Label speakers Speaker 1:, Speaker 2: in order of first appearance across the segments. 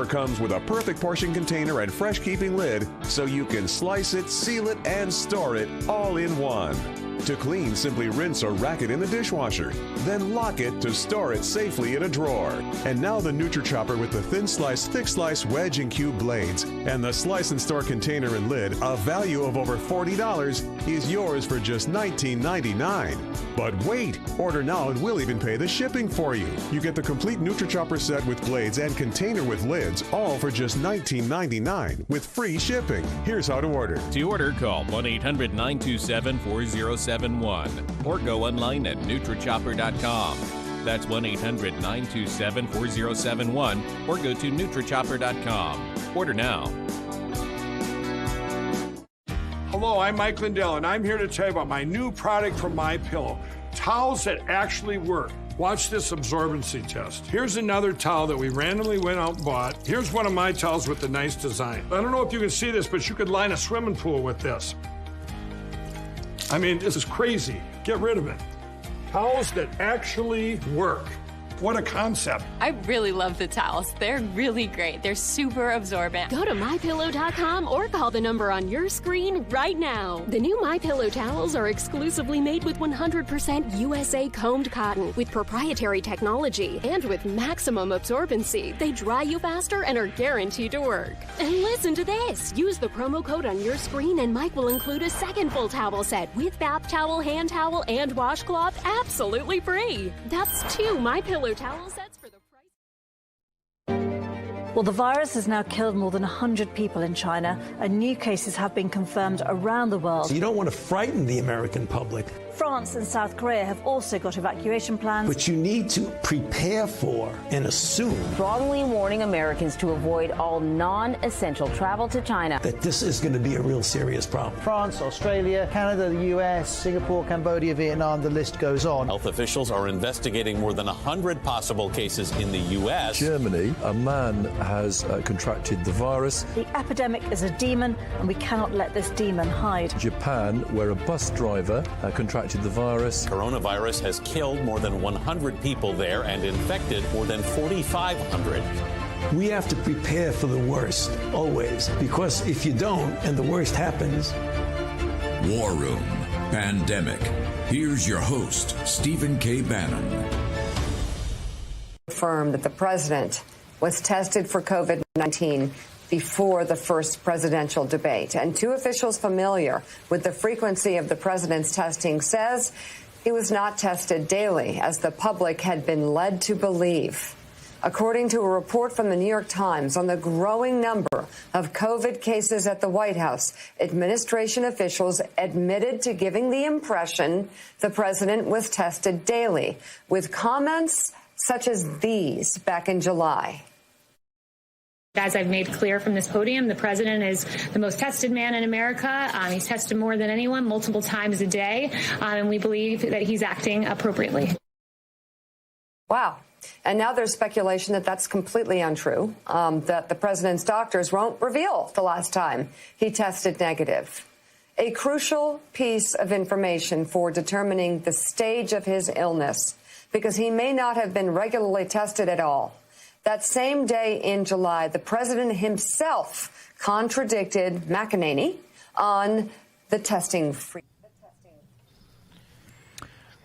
Speaker 1: Comes with a perfect portion container and fresh keeping lid so you can slice it, seal it, and store it all in one. To clean, simply rinse or rack it in the dishwasher. Then lock it to store it safely in a drawer. And now the NutriChopper with the thin slice, thick slice, wedge, and cube blades and the slice and store container and lid, a value of over $40, is yours for just $19.99. But wait! Order now and we'll even pay the shipping for you. You get the complete NutriChopper set with blades and container with lids, all for just $19.99 with free shipping. Here's how to order.
Speaker 2: To order, call 1-800-927-4071 or go online at NutriChopper.com. That's 1-800-927-4071 or go to NutriChopper.com. Order now.
Speaker 3: Hello, I'm Mike Lindell, and I'm here to tell you about my new product from MyPillow, towels that actually work. Watch this absorbency test. Here's another towel that we randomly went out and bought. Here's one of my towels with the nice design. I don't know if you can see this, but you could line a swimming pool with this. I mean, this is crazy. Get rid of it. Towels that actually work. What a concept.
Speaker 4: I really love the towels. They're really great. They're super absorbent.
Speaker 5: Go to MyPillow.com or call the number on your screen right now. The new MyPillow towels are exclusively made with 100% USA combed cotton with proprietary technology and with maximum absorbency. They dry you faster and are guaranteed to work. And listen to this. Use the promo code on your screen and Mike will include a second full towel set with bath towel, hand towel, and washcloth absolutely free. That's 2 MyPillow towel sets for the price.
Speaker 6: Well, the virus has now killed more than 100 people in China, and new cases have been confirmed around the world.
Speaker 7: So you don't want to frighten the American public.
Speaker 6: France and South Korea have also got evacuation plans.
Speaker 7: But you need to prepare for and assume
Speaker 8: strongly warning Americans to avoid all non-essential travel to China.
Speaker 7: That this is going to be a real serious problem.
Speaker 9: France, Australia, Canada, the US, Singapore, Cambodia, Vietnam, the list goes on.
Speaker 10: Health officials are investigating more than 100 possible cases in the US.
Speaker 11: Germany, a man has contracted the virus.
Speaker 6: The epidemic is a demon, and we cannot let this demon hide.
Speaker 11: Japan, where a bus driver contracted the virus.
Speaker 10: Coronavirus has killed more than 100 people there and infected more than 4,500.
Speaker 7: We have to prepare for the worst, always, because if you don't and the worst happens.
Speaker 12: War Room Pandemic. Here's your host, Stephen K. Bannon.
Speaker 13: Confirmed that the president was tested for COVID-19 before the first presidential debate. And 2 officials familiar with the frequency of the president's testing says he was not tested daily, as the public had been led to believe. According to a report from the New York Times on the growing number of COVID cases at the White House, administration officials admitted to giving the impression the president was tested daily, with comments such as these back in July.
Speaker 14: As I've made clear from this podium, the president is the most tested man in America. He's tested more than anyone, multiple times a day, and we believe that he's acting appropriately.
Speaker 13: Wow. And now there's speculation that that's completely untrue, that the president's doctors won't reveal the last time he tested negative. A crucial piece of information for determining the stage of his illness, because he may not have been regularly tested at all. That same day in July, the president himself contradicted McEnany on the testing free.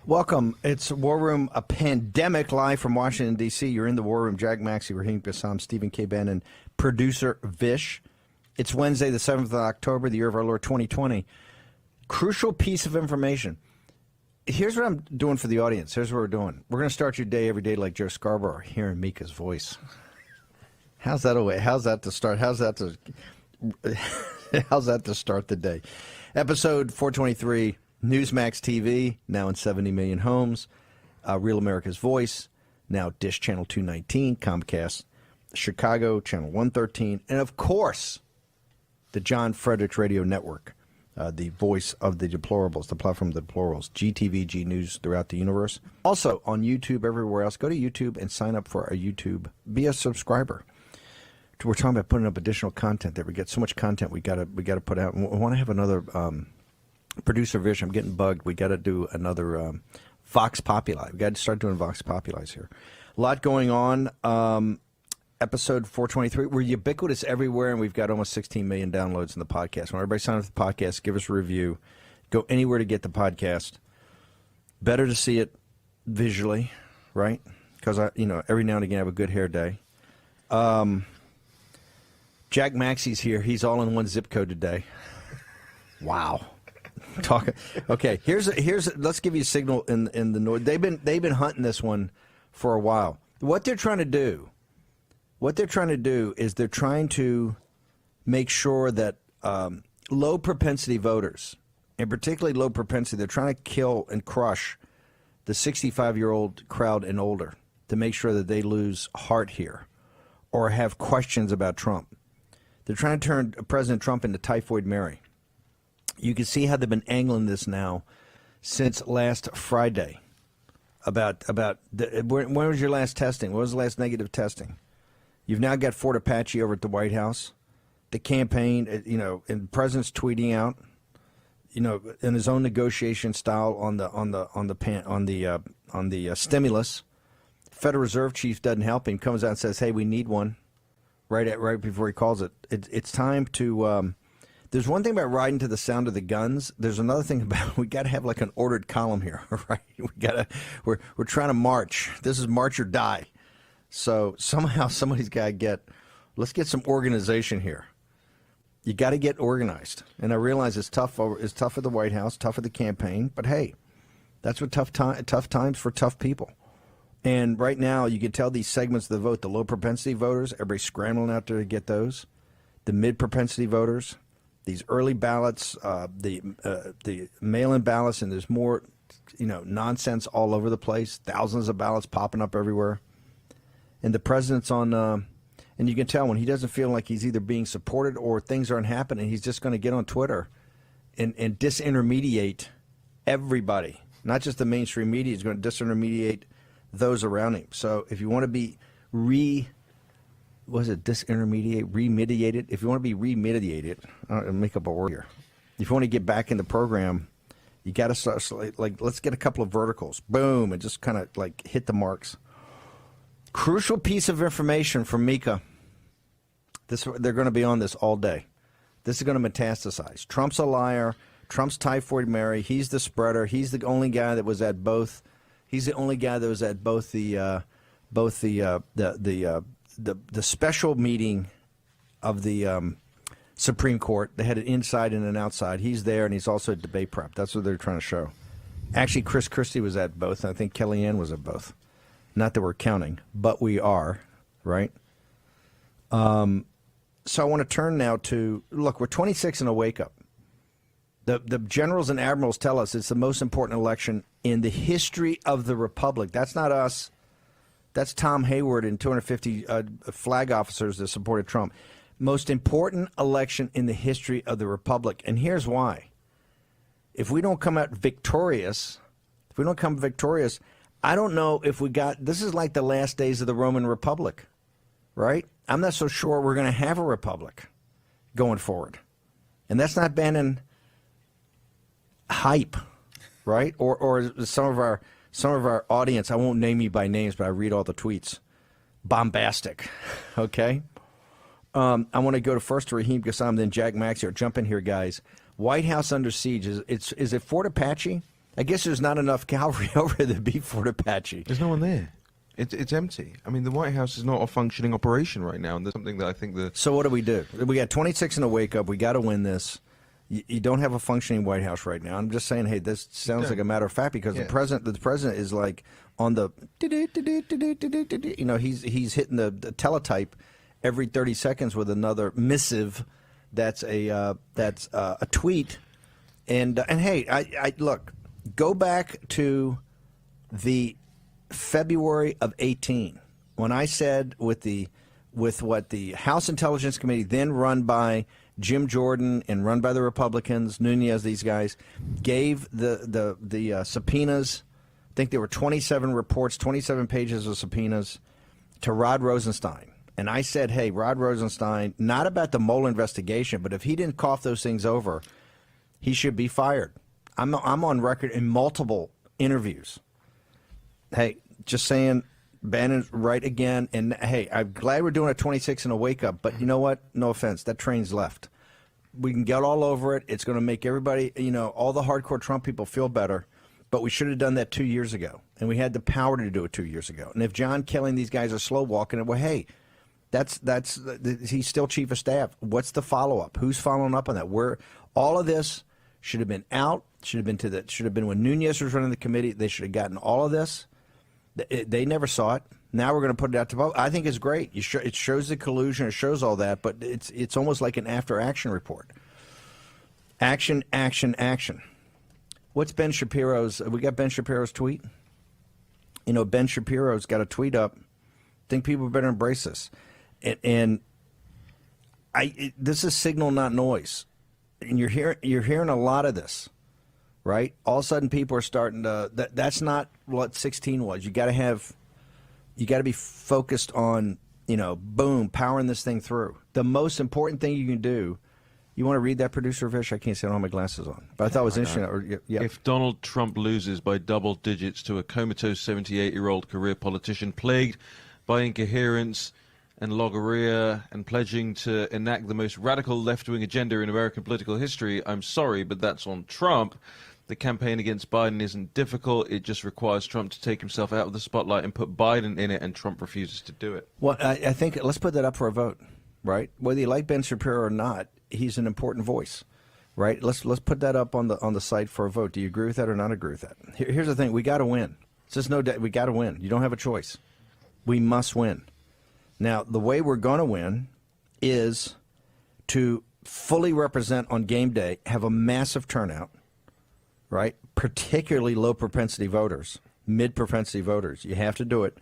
Speaker 15: Welcome. It's War Room, a pandemic, live from Washington, D.C. You're in the War Room. Jag Maxey, Raheem Bassam, Stephen K. Bannon, producer Vish. It's Wednesday, the 7th of October, the year of our Lord 2020. Crucial piece of information. Here's what I'm doing for the audience. Here's what we're doing. We're going to start your day every day like Joe Scarborough, hearing Mika's voice. How's that away? How's that to start? How's that to start the day? Episode 423, Newsmax TV, now in 70 million homes. Real America's Voice, now Dish Channel 219, Comcast Chicago, Channel 113, and of course, the John Fredericks Radio Network. The voice of the deplorables, the platform of the deplorables, GTVG News throughout the universe. Also on YouTube, everywhere else. Go to YouTube and sign up for our YouTube. Be a subscriber. We're talking about putting up additional content there. We get so much content we got to put out. We want to have another producer Vish. I'm getting bugged. We got to do another Vox Populi. We got to start doing Vox Populis here. A lot going on. episode 423. We're ubiquitous everywhere, and we've got almost 16 million downloads in the podcast. When everybody sign up for the podcast, give us a review. Go anywhere to get the podcast. Better to see it visually, right? Because every now and again I have a good hair day. Jack Maxey's here. He's all in one zip code today. Wow. Okay. Let's give you a signal in the north. They've been hunting this one for a while. What they're trying to do is they're trying to make sure that low propensity voters, and particularly low propensity, they're trying to kill and crush the 65-year-old crowd and older to make sure that they lose heart here or have questions about Trump. They're trying to turn President Trump into Typhoid Mary. You can see how they've been angling this now since last Friday. When was your last testing? When was the last negative testing? You've now got Fort Apache over at the White House. The campaign, and the president's tweeting out, in his own negotiation style on the stimulus. Federal Reserve chief doesn't help him. Comes out and says, "Hey, we need one." Right before he calls it. It's time to. There's one thing about riding to the sound of the guns. There's another thing about we got to have like an ordered column here, right? We're trying to march. This is march or die. So somehow somebody's got to let's get some organization here. You got to get organized. And I realize it's tough at the White House, tough at the campaign, but hey, that's what tough times for tough people. And right now you can tell these segments of the vote, the low propensity voters, everybody's scrambling out there to get those. The mid propensity voters, these early ballots, the mail-in ballots, and there's more, nonsense all over the place. Thousands of ballots popping up everywhere. And the president's on, and you can tell when he doesn't feel like he's either being supported or things aren't happening, he's just going to get on Twitter and disintermediate everybody. Not just the mainstream media, he's going to disintermediate those around him. So if you want to be remediated? If you want to be remediated, I'll make up a word here. If you want to get back in the program, you got to start, let's get a couple of verticals. Boom, and just kind of hit the marks. Crucial piece of information from Mika. They're going to be on this all day. This is going to metastasize. Trump's a liar. Trump's Typhoid Mary. He's the spreader. He's the only guy that was at both. He's the only guy that was at both the special meeting of the Supreme Court. They had an inside and an outside. He's there, and he's also at debate prep. That's what they're trying to show. Actually, Chris Christie was at both, and I think Kellyanne was at both. Not that we're counting, but we are, right? So I want to turn now to, look, we're 26 in a wake-up. The generals and admirals tell us it's the most important election in the history of the republic. That's not us. That's Tom Hayward and 250 flag officers that supported Trump. Most important election in the history of the republic. And here's why. If we don't come out victorious, I don't know if this is like the last days of the Roman Republic, right? I'm not so sure we're going to have a republic going forward. And that's not banning hype, right? Or some of our audience, I won't name you by names, but I read all the tweets. Bombastic, okay? I want to go first to Raheem Kassam, then Jack Maxey. Jump in here, guys. White House under siege. Is it Fort Apache? I guess there's not enough cavalry over there to be Fort Apache.
Speaker 16: There's no one there. It's empty. I mean, the White House is not a functioning operation right now, and there's something that I think that...
Speaker 15: So what do? We got 26 in a wake-up. We got to win this. You don't have a functioning White House right now. I'm just saying, hey, this sounds like a matter of fact because the president is like on the... he's hitting the teletype every 30 seconds with another missive that's a tweet. And hey, I look... Go back to the February of 18 when I said with what the House Intelligence Committee, then run by Jim Jordan and run by the Republicans, Nunez, these guys, gave the subpoenas. I think there were 27 reports, 27 pages of subpoenas to Rod Rosenstein. And I said, hey, Rod Rosenstein, not about the Mueller investigation, but if he didn't cough those things over, he should be fired. I'm on record in multiple interviews. Hey, just saying, Bannon's right again. And, hey, I'm glad we're doing a 26 and a wake-up. But you know what? No offense. That train's left. We can get all over it. It's going to make everybody, all the hardcore Trump people feel better. But we should have done that 2 years ago. And we had the power to do it 2 years ago. And if John Kelly and these guys are slow walking it, well, hey, he's still chief of staff. What's the follow-up? Who's following up on that? All of this should have been out. Should have been when Nunez was running the committee. They should have gotten all of this. They never saw it. Now we're going to put it out to vote. I think it's great. It shows the collusion. It shows all that. But it's almost like an after-action report. Action, action, action. What's Ben Shapiro's? We got Ben Shapiro's tweet. Ben Shapiro's got a tweet up. I think people better embrace this. And this is signal, not noise. And you're hearing a lot of this, right? All of a sudden, people are starting to. That's not what 16 was. You got to be focused on, boom, powering this thing through. The most important thing you can do. You want to read that, producer Vish? I can't see. I don't have my glasses on. But I thought it was interesting.
Speaker 16: If Donald Trump loses by double digits to a comatose 78-year-old career politician plagued by incoherence and logorrhea and pledging to enact the most radical left-wing agenda in American political history, I'm sorry, but that's on Trump. The campaign against Biden isn't difficult. It just requires Trump to take himself out of the spotlight and put Biden in it, and Trump refuses to do it.
Speaker 15: Well, I think let's put that up for a vote, right? Whether you like Ben Shapiro or not, he's an important voice, right? Let's put that up on the site for a vote. Do you agree with that or not agree with that? Here's the thing: we got to win. It's just no doubt we got to win. You don't have a choice. We must win. Now, the way we're going to win is to fully represent on game day, have a massive turnout, right? Particularly low propensity voters, mid propensity voters. You have to do it,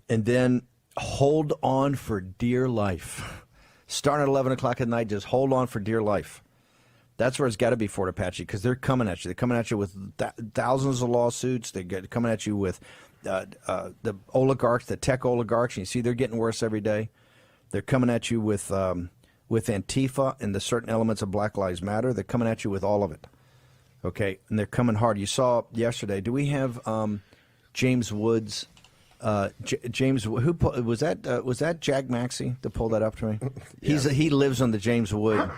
Speaker 15: and then hold on for dear life. Starting at 11 o'clock at night, just hold on for dear life. That's where it's got to be, Fort Apache, because they're coming at you. They're coming at you with thousands of lawsuits. They're coming at you with the oligarchs, the tech oligarchs. And you see they're getting worse every day. They're coming at you with Antifa and the certain elements of Black Lives Matter. They're coming at you with all of it. Okay, and they're coming hard. You saw yesterday. Do we have James Woods? James, who was that? Was that Jag Maxey that pulled that up to me? Yeah. He lives on the James Wood.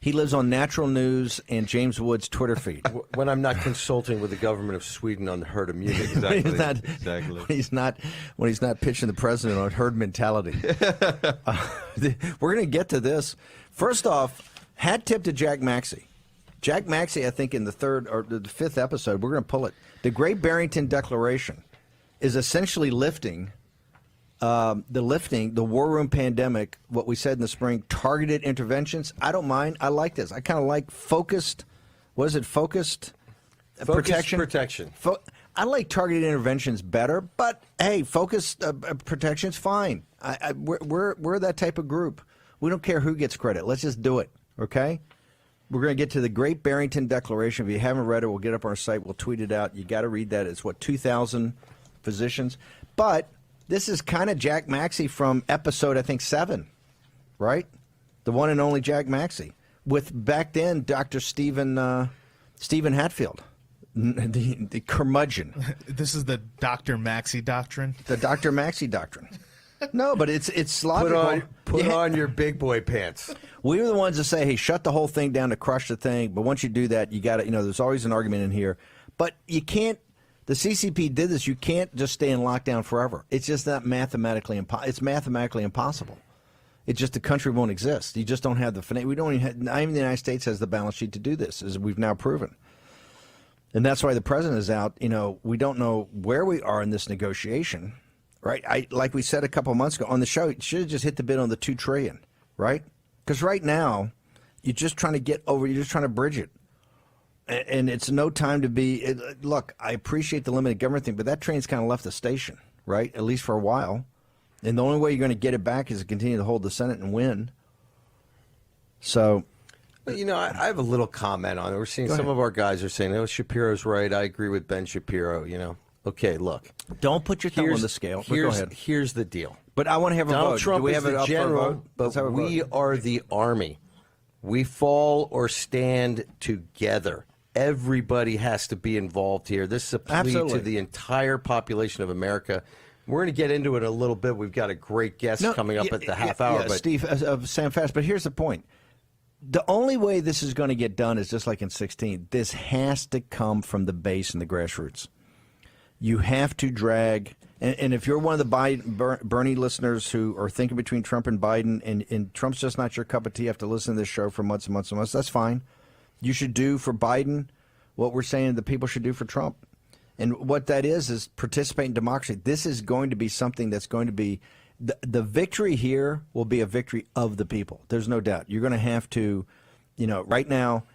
Speaker 15: He lives on Natural News and James Wood's Twitter feed.
Speaker 17: When I'm not consulting with the government of Sweden on herd immunity,
Speaker 15: exactly. When he's not pitching the president on herd mentality. We're going to get to this. First off, hat tip to Jag Maxey. Jag Maxey, I think in the third or the fifth episode, we're going to pull it. The Great Barrington Declaration is essentially lifting the war room pandemic, what we said in the spring, targeted interventions. I don't mind. I like this. I kind of like focused, what is it, focused protection? I like targeted interventions better, but hey, focused protection's fine. We're that type of group. We don't care who gets credit. Let's just do it, okay? We're going to get to the Great Barrington Declaration. If you haven't read it, we'll get it up on our site. We'll tweet it out. You got to read that. It's 2,000 physicians. But this is kind of Jack Maxey from episode, I think, 7, right? The one and only Jack Maxey. With back then, Dr. Stephen Hatfield, the curmudgeon.
Speaker 18: This is the Dr. Maxey doctrine?
Speaker 15: The Dr. Maxey doctrine. No, but it's logical.
Speaker 17: Put on your big boy pants.
Speaker 15: We were the ones that say, hey, shut the whole thing down to crush the thing. But once you do that, you got to, there's always an argument in here. But you can't, the CCP did this. You can't just stay in lockdown forever. It's just not mathematically impossible. It's just the country won't exist. You just don't have the we don't even have, not even the United States has the balance sheet to do this, as we've now proven. And that's why the president is out. We don't know where we are in this negotiation, right? Like we said a couple of months ago on the show, you should have just hit the bid on the $2 trillion, right? Because right now, you're just trying to you're just trying to bridge it. And it's no time to be, look, I appreciate the limited government thing, but that train's kind of left the station, right? At least for a while. And the only way you're going to get it back is to continue to hold the Senate and win. So.
Speaker 17: Well, I have a little comment on it. We're seeing some of our guys are saying, oh, Shapiro's right. I agree with Ben Shapiro, Okay, look.
Speaker 15: Don't put your thumb on the scale. Go ahead.
Speaker 17: Here's the deal.
Speaker 15: But I want to have a vote.
Speaker 17: Donald Trump
Speaker 15: Do we
Speaker 17: is
Speaker 15: have
Speaker 17: the general, but we are the army. We fall or stand together. Everybody has to be involved here. This is a plea to the entire population of America. We're going to get into it a little bit. We've got a great guest coming up at the half hour.
Speaker 15: Yeah, Steve, Sam Fast, but here's the point. The only way this is going to get done is just like in 2016. This has to come from the base and the grassroots. You have to drag, and if you're one of the Bernie listeners who are thinking between Trump and Biden, and Trump's just not your cup of tea, you have to listen to this show for months and months and months, that's fine. You should do for Biden what we're saying the people should do for Trump. And what that is participate in democracy. This is going to be something that's going to be, the victory here will be a victory of the people. There's no doubt. You're going to have to, right now,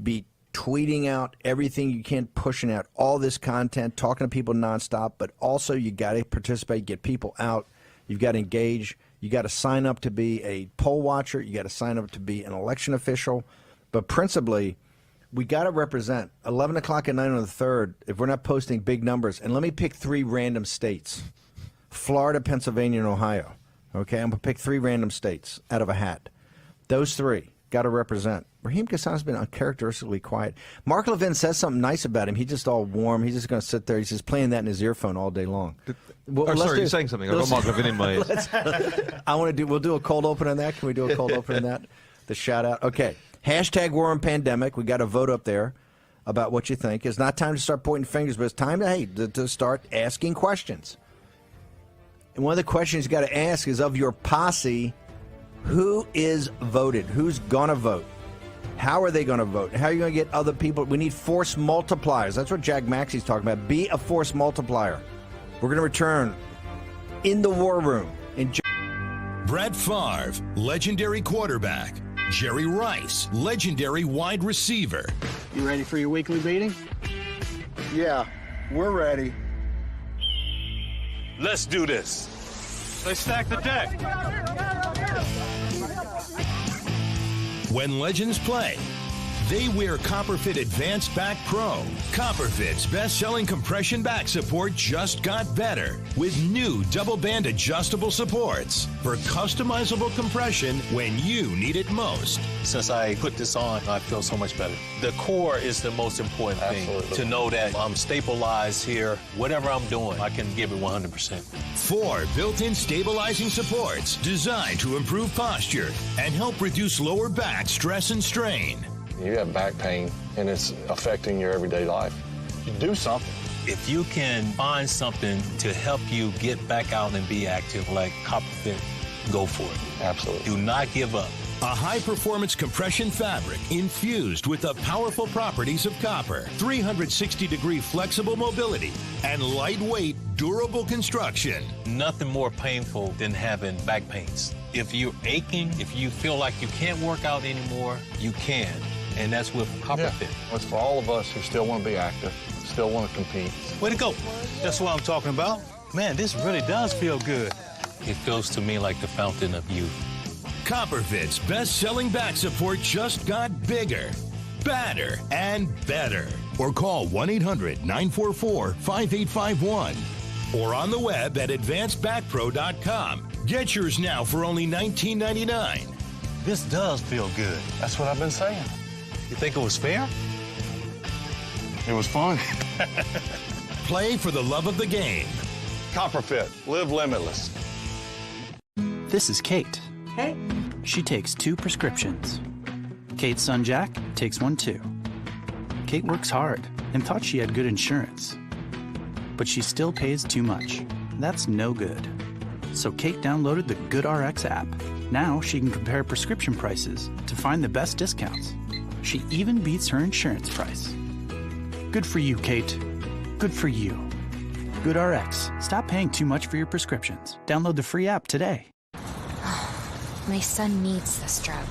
Speaker 15: be tweeting out everything you can, pushing out all this content, talking to people nonstop, but also you got to participate, get people out. You've got to engage. You got to sign up to be a poll watcher. You got to sign up to be an election official. But principally, we got to represent 11 o'clock at night on the 3rd if we're not posting big numbers. And let me pick 3 random states: Florida, Pennsylvania, and Ohio. Okay, I'm going to pick 3 random states out of a hat. Those 3 got to represent. Raheem Kassab's been uncharacteristically quiet. Mark Levin says something nice about him. He's just all warm. He's just going to sit there. He's just playing that in his earphone all day long.
Speaker 16: Sorry, you're saying something. I've got Mark Levin in my ears.
Speaker 15: We'll do a cold open on that. Can we do a cold open on that? The shout out. Okay. Hashtag war on pandemic. We got a vote up there about what you think. It's not time to start pointing fingers, but it's time to start asking questions. And one of the questions you got to ask is, of your posse, who is voted? Who's going to vote? How are they going to vote? How are you going to get other people? We need force multipliers. That's what Jack Maxey's talking about. Be a force multiplier. We're going to return in the war room.
Speaker 19: Brett Favre, legendary quarterback. Jerry Rice, legendary wide receiver.
Speaker 20: You ready for your weekly meeting?
Speaker 21: Yeah, we're ready.
Speaker 19: Let's do this.
Speaker 20: They stack the deck.
Speaker 19: When legends play, they wear Copperfit Advanced Back Pro. Copperfit's best-selling compression back support just got better with new double-band adjustable supports for customizable compression when you need it most.
Speaker 22: Since I put this on, I feel so much better. The core is the most important thing. To know that I'm stabilized here. Whatever I'm doing, I can give it 100%.
Speaker 19: 4 built-in stabilizing supports designed to improve posture and help reduce lower back stress and strain.
Speaker 21: You have back pain, and it's affecting your everyday life. You do something.
Speaker 22: If you can find something to help you get back out and be active, like Copperfit, go for it.
Speaker 21: Absolutely.
Speaker 22: Do not give up.
Speaker 19: A high-performance compression fabric infused with the powerful properties of copper, 360-degree flexible mobility, and lightweight, durable construction.
Speaker 22: Nothing more painful than having back pains. If you're aching, if you feel like you can't work out anymore, you can. And that's with Copperfit.
Speaker 21: Yeah. It's for all of us who still want to be active, still want to compete.
Speaker 22: Way to go. That's what I'm talking about. Man, this really does feel good. It feels to me like the fountain of youth.
Speaker 19: Copperfit's best-selling back support just got bigger, badder, and better. Or call 1-800-944-5851. Or on the web at advancedbackpro.com. Get yours now for only $19.99.
Speaker 22: This does feel good.
Speaker 21: That's what I've been saying.
Speaker 22: You think it was fair?
Speaker 21: It was fun.
Speaker 19: Play for the love of the game.
Speaker 21: Copperfit, live limitless.
Speaker 23: This is Kate.
Speaker 24: Hey.
Speaker 23: She takes 2 prescriptions. Kate's son Jack takes 1 too. Kate works hard and thought she had good insurance. But she still pays too much. That's no good. So Kate downloaded the GoodRx app. Now she can compare prescription prices to find the best discounts. She even beats her insurance price. Good for you, Kate. Good for you. GoodRx. Stop paying too much for your prescriptions. Download the free app today.
Speaker 4: My son needs this drug.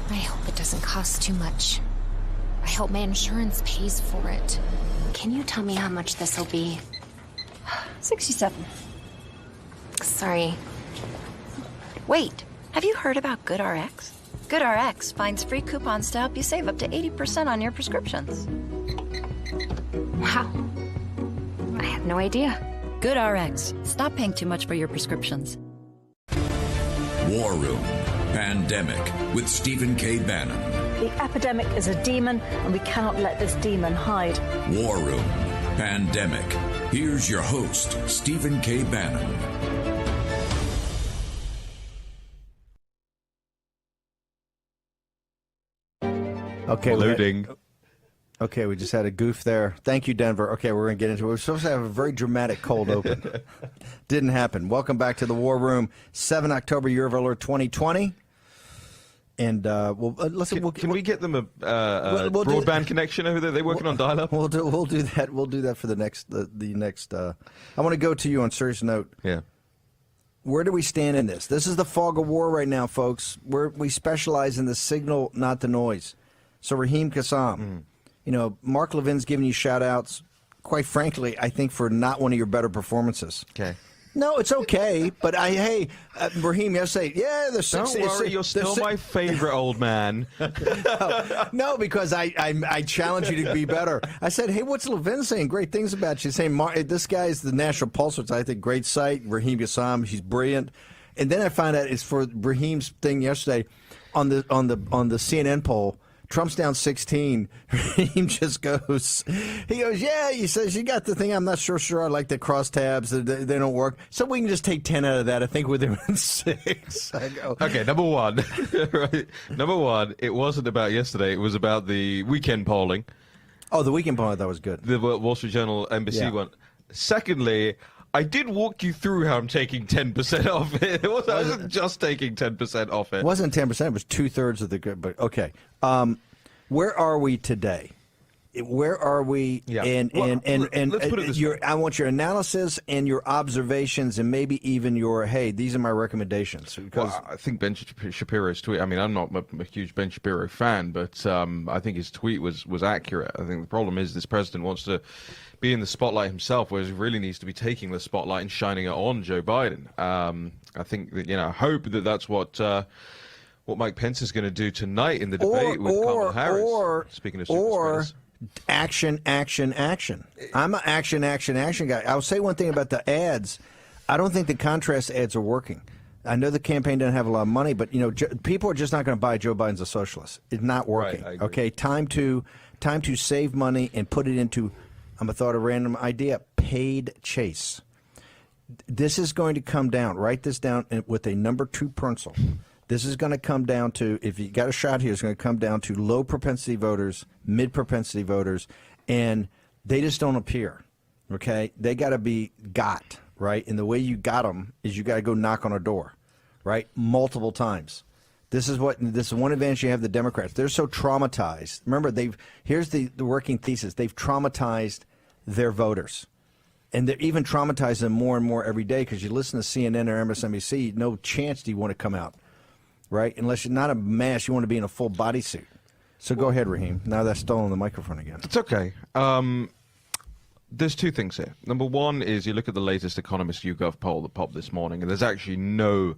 Speaker 4: I hope it doesn't cost too much. I hope my insurance pays for it. Can you tell me how much this will be?
Speaker 24: $67.
Speaker 4: Sorry.
Speaker 24: Wait, have you heard about GoodRx? GoodRx finds free coupons to help you save up to 80% on your prescriptions.
Speaker 4: Wow. I had no idea.
Speaker 24: GoodRx. Stop paying too much for your prescriptions.
Speaker 12: War Room Pandemic with Stephen K. Bannon.
Speaker 6: The epidemic is a demon, and we cannot let this demon hide.
Speaker 12: War Room, Pandemic. Here's your host, Stephen K. Bannon.
Speaker 15: Okay,
Speaker 16: loading.
Speaker 15: Okay, we just had a goof there. Thank you, Denver. Okay, we're going to get into it. We're supposed to have a very dramatic cold open. Didn't happen. Welcome back to the War Room. 7 October, year of our Lord 2020. And
Speaker 16: can we get them a broadband connection over there? They're working on dial-up.
Speaker 15: We'll do that. We'll do that for the next. I want to go to you on a serious note.
Speaker 16: Yeah.
Speaker 15: Where do we stand in this? This is the fog of war right now, folks. We specialize in the signal, not the noise. So Raheem Kassam, Mark Levin's giving you shout-outs. Quite frankly, I think for not one of your better performances.
Speaker 16: Okay.
Speaker 15: No, it's okay. But Raheem, yesterday, the
Speaker 16: Don't worry, you're still my favorite old man.
Speaker 15: No, because I challenge you to be better. I said, hey, what's Levin saying? Great things about you. Saying this guy is the National Pulse, which I think great site. Raheem Kassam, he's brilliant. And then I find out it's for Raheem's thing yesterday on the CNN poll. Trump's down 16. Raheem just goes, he says, you got the thing. I'm not sure. I like the crosstabs. They don't work. So we can just take 10 out of that. I think we're there in 6. I go,
Speaker 16: okay, number one. Right. Number one, it wasn't about yesterday. It was about the weekend polling.
Speaker 15: Oh, the weekend polling I thought was good.
Speaker 16: The Wall Street Journal NBC one. Secondly, I did walk you through how I'm taking 10% off it. I wasn't just taking 10% off it.
Speaker 15: It wasn't 10%. It was 2/3 of the good. But okay, where are we today? Where are we?
Speaker 16: Yeah.
Speaker 15: And
Speaker 16: let's put it this way.
Speaker 15: I want your analysis and your observations, and maybe even your these are my recommendations. Because
Speaker 16: I think Ben Shapiro's tweet. I mean, I'm not a huge Ben Shapiro fan, but I think his tweet was accurate. I think the problem is this president wants to be in the spotlight himself, whereas he really needs to be taking the spotlight and shining it on Joe Biden. I think that hope that that's what Mike Pence is going to do tonight in the debate with Kamala Harris. Speaking of super spreaders.
Speaker 15: Action. I'm an action guy. I'll say one thing about the ads. I don't think the contrast ads are working. I know the campaign doesn't have a lot of money, but people are just not going to buy Joe Biden's a socialist. It's not working.
Speaker 16: Right,
Speaker 15: okay, time to save money and put it into. I'm a thought of random idea. Paid chase. This is going to come down. Write this down with a number 2 pencil. This is going to come down to, if you got a shot here, it's going to come down to low propensity voters, mid propensity voters, and they just don't appear. Okay, they got to be got, right? And the way you got them is you got to go knock on a door, right? Multiple times. This is one advantage you have the Democrats. They're so traumatized. Remember, here's the working thesis. They've traumatized their voters. And they're even traumatizing them more and more every day because you listen to CNN or MSNBC, no chance do you want to come out, right? Unless you're not a mask, you want to be in a full bodysuit. So go ahead, Raheem. Now that's stolen the microphone again.
Speaker 16: It's okay. There's 2 things here. Number one is you look at the latest Economist YouGov poll that popped this morning, and there's actually no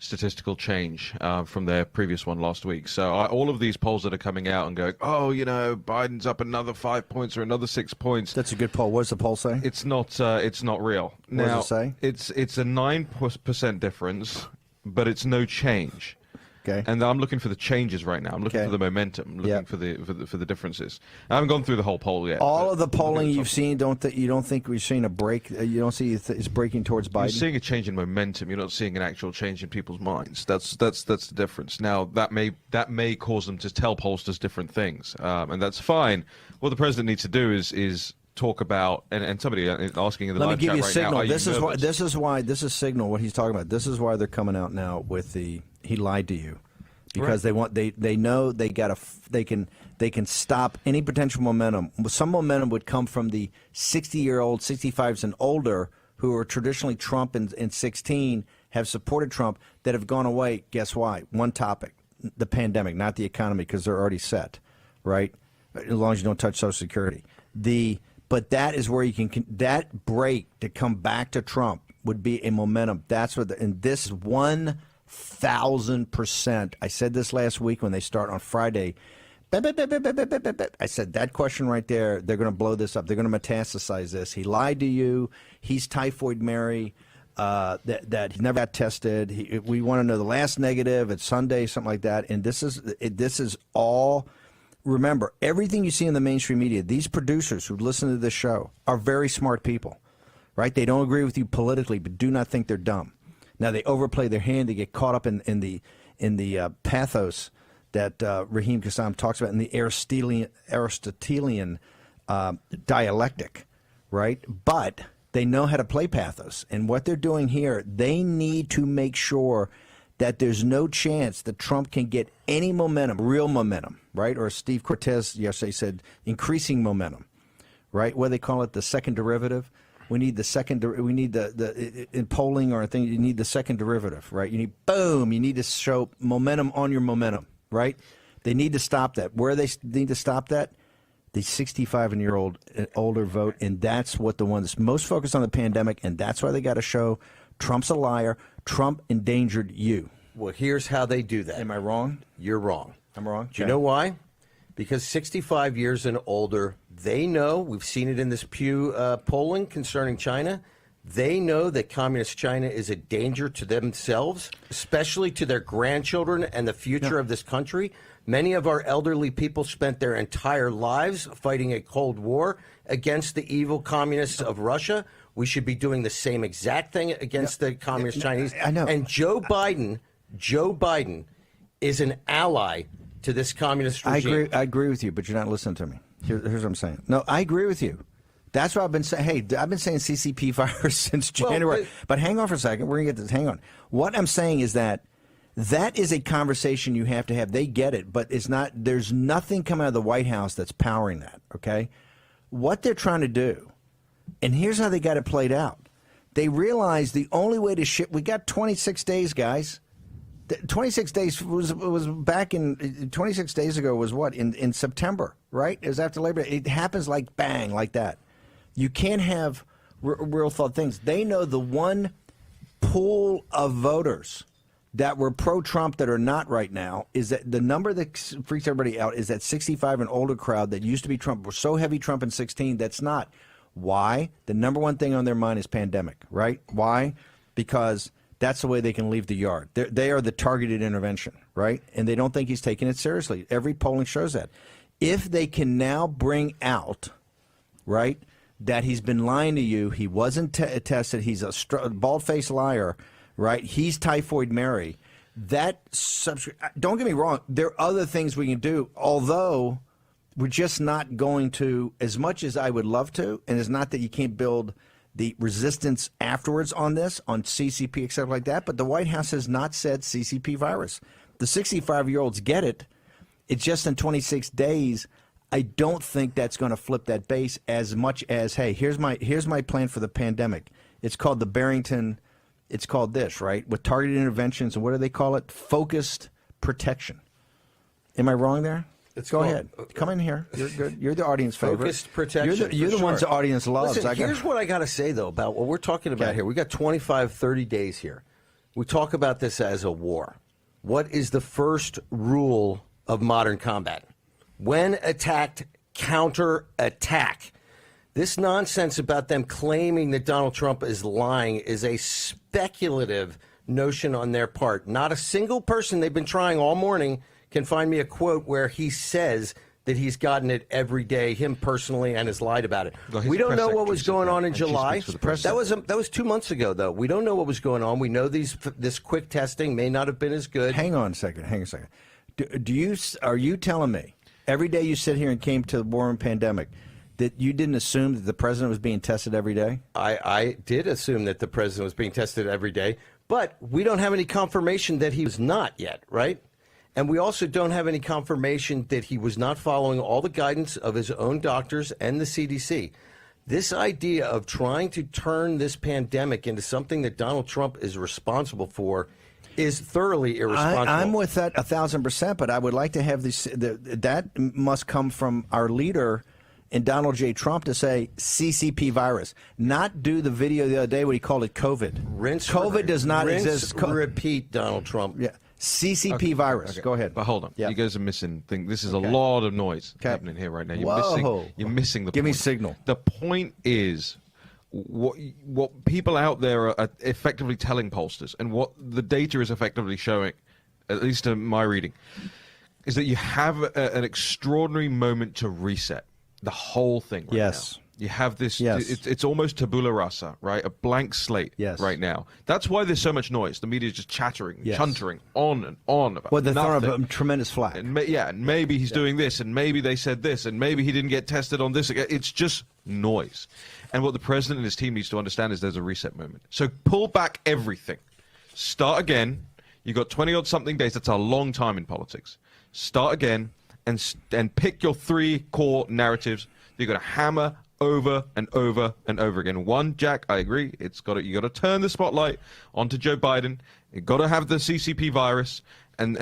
Speaker 16: statistical change from their previous one last week. So all of these polls that are coming out and going, Biden's up another 5 points or another 6 points.
Speaker 15: That's a good poll. What does the poll say?
Speaker 16: It's not real.
Speaker 15: What does it say?
Speaker 16: It's a 9% difference, but it's no change.
Speaker 15: Okay.
Speaker 16: And I'm looking for the changes right now. I'm looking for the momentum. I'm looking for the differences. I haven't gone through the whole poll yet.
Speaker 15: All of the polling you've seen, you don't think we've seen a break? You don't see it's breaking towards Biden?
Speaker 16: You're seeing a change in momentum. You're not seeing an actual change in people's minds. That's the difference. Now that may cause them to tell pollsters different things, and that's fine. What the president needs to do is talk about, and somebody asking in the live chat right now. Let me give you a signal.
Speaker 15: This is signal. What he's talking about. This is why they're coming out now with he lied to you, because they know they can stop any potential momentum. Some momentum would come from the 60-year-old, 65s and older who are traditionally Trump in 16 have supported Trump that have gone away. Guess why? One topic: the pandemic, not the economy, because they're already set, right? As long as you don't touch Social Security. But that is where you can that break to come back to Trump would be a momentum. That's what and this 1,000%. I said this last week when they start on Friday. I said that question right there. They're going to blow this up. They're going to metastasize this. He lied to you. He's Typhoid Mary. that he never got tested. We want to know the last negative. It's Sunday, something like that. And this is all. Remember, everything you see in the mainstream media, these producers who listen to this show are very smart people, right? They don't agree with you politically, but do not think they're dumb. Now, they overplay their hand. They get caught up in the pathos that Raheem Kassam talks about in the Aristotelian dialectic, right? But they know how to play pathos. And what they're doing here, they need to make sure that there's no chance that Trump can get any momentum, real momentum, right? Or Steve Cortez yesterday said increasing momentum, right? What do they call it? The second derivative. We need the second. We need the in polling or thing. You need the second derivative, right? You need boom. You need to show momentum on your momentum, right? They need to stop that. Where they need to stop that, the 65 and year old older vote, and that's what the one that's most focused on the pandemic, and that's why they got to show Trump's a liar. Trump endangered you.
Speaker 17: Well, here's how they do that.
Speaker 15: Am I wrong?
Speaker 17: You're wrong.
Speaker 15: I'm wrong.
Speaker 17: Do you know why? Because 65 years and older, they know, we've seen it in this Pew polling concerning China, they know that communist China is a danger to themselves, especially to their grandchildren and the future of this country. Many of our elderly people spent their entire lives fighting a Cold War against the evil communists of Russia. We should be doing the same exact thing against the communist Chinese.
Speaker 15: I know.
Speaker 17: And Joe Biden is an ally to this communist regime.
Speaker 15: I agree with you, but you're not listening to me. Here's what I'm saying. No, I agree with you. That's what I've been saying. Hey, I've been saying CCP virus since January. But hang on for a second. We're going to get this. Hang on. What I'm saying is that is a conversation you have to have. They get it, but it's not. There's nothing coming out of the White House that's powering that, okay? What they're trying to do, and here's how they got it played out. They realized the only way to ship, we got 26 days, guys. 26 days was back in 26 days ago was what in September, right? It was after Labor Day. It happens like bang, like that. You can't have real thought things. They know the one pool of voters that were pro-Trump that are not right now is that the number that freaks everybody out is that 65 and older crowd that used to be Trump, were so heavy Trump in 16 that's not. Why? The number one thing on their mind is pandemic, right? Why? Because that's the way they can leave the yard. They are the targeted intervention, right? And they don't think he's taking it seriously. Every polling shows that. If they can now bring out, right, that he's been lying to you, he wasn't tested, he's a bald-faced liar, right? He's Typhoid Mary. Don't get me wrong, there are other things we can do, although we're just not going to, as much as I would love to, and it's not that you can't build the resistance afterwards on this, on CCP, except like that, but the White House has not said CCP virus. The 65-year-olds get it. It's just in 26 days. I don't think that's going to flip that base as much as, hey, here's my plan for the pandemic. It's called the Barrington. It's called this, right? With targeted interventions, and what do they call it? Focused protection. Am I wrong there? Go ahead. Come in here. You're good. You're the audience favorite.
Speaker 17: Focused protection.
Speaker 15: You're the ones the audience loves.
Speaker 17: Listen, here's what I got to say, though, about what we're talking about here. We got 25, 30 days here. We talk about this as a war. What is the first rule of modern combat? When attacked, counterattack. This nonsense about them claiming that Donald Trump is lying is a speculative notion on their part. Not a single person, they've been trying all morning, can find me a quote where he says that he's gotten it every day, him personally, and has lied about it. We don't know what was going on in July. That was 2 months ago, though. We don't know what was going on. We know this quick testing may not have been as good.
Speaker 15: Hang on a second. Are you telling me every day you sit here and came to the war and pandemic that you didn't assume that the president was being tested every day?
Speaker 17: I did assume that the president was being tested every day, but we don't have any confirmation that he was not yet, right? And we also don't have any confirmation that he was not following all the guidance of his own doctors and the CDC. This idea of trying to turn this pandemic into something that Donald Trump is responsible for is thoroughly irresponsible.
Speaker 15: I'm with that 1,000%, but I would like to have that must come from our leader in Donald J. Trump to say CCP virus, not do the video the other day when he called it COVID. COVID does not exist.
Speaker 17: Repeat, Donald Trump.
Speaker 15: Yeah. CCP virus. Okay. Go ahead.
Speaker 16: But hold on. Yep. You guys are missing things. This is a lot of noise happening here right now. You're missing the point.
Speaker 15: Give me signal.
Speaker 16: The point is, what people out there are effectively telling pollsters, and what the data is effectively showing, at least in my reading, is that you have an extraordinary moment to reset the whole thing right now. You have this, it's almost tabula rasa, right? A blank slate right now. That's why there's so much noise. The media is just chattering, chuntering on and on about
Speaker 15: Well, they're
Speaker 16: nothing.
Speaker 15: throwing tremendous flack.
Speaker 16: And and maybe he's doing this, and maybe they said this, and maybe he didn't get tested on this. It's just noise. And what the president and his team needs to understand is there's a reset moment. So pull back everything. Start again. You've got 20-odd something days. That's a long time in politics. Start again and pick your 3 core narratives that you're going to hammer over and over and over again. One, Jack, I agree. You got to turn the spotlight onto Joe Biden. You got to have the CCP virus, and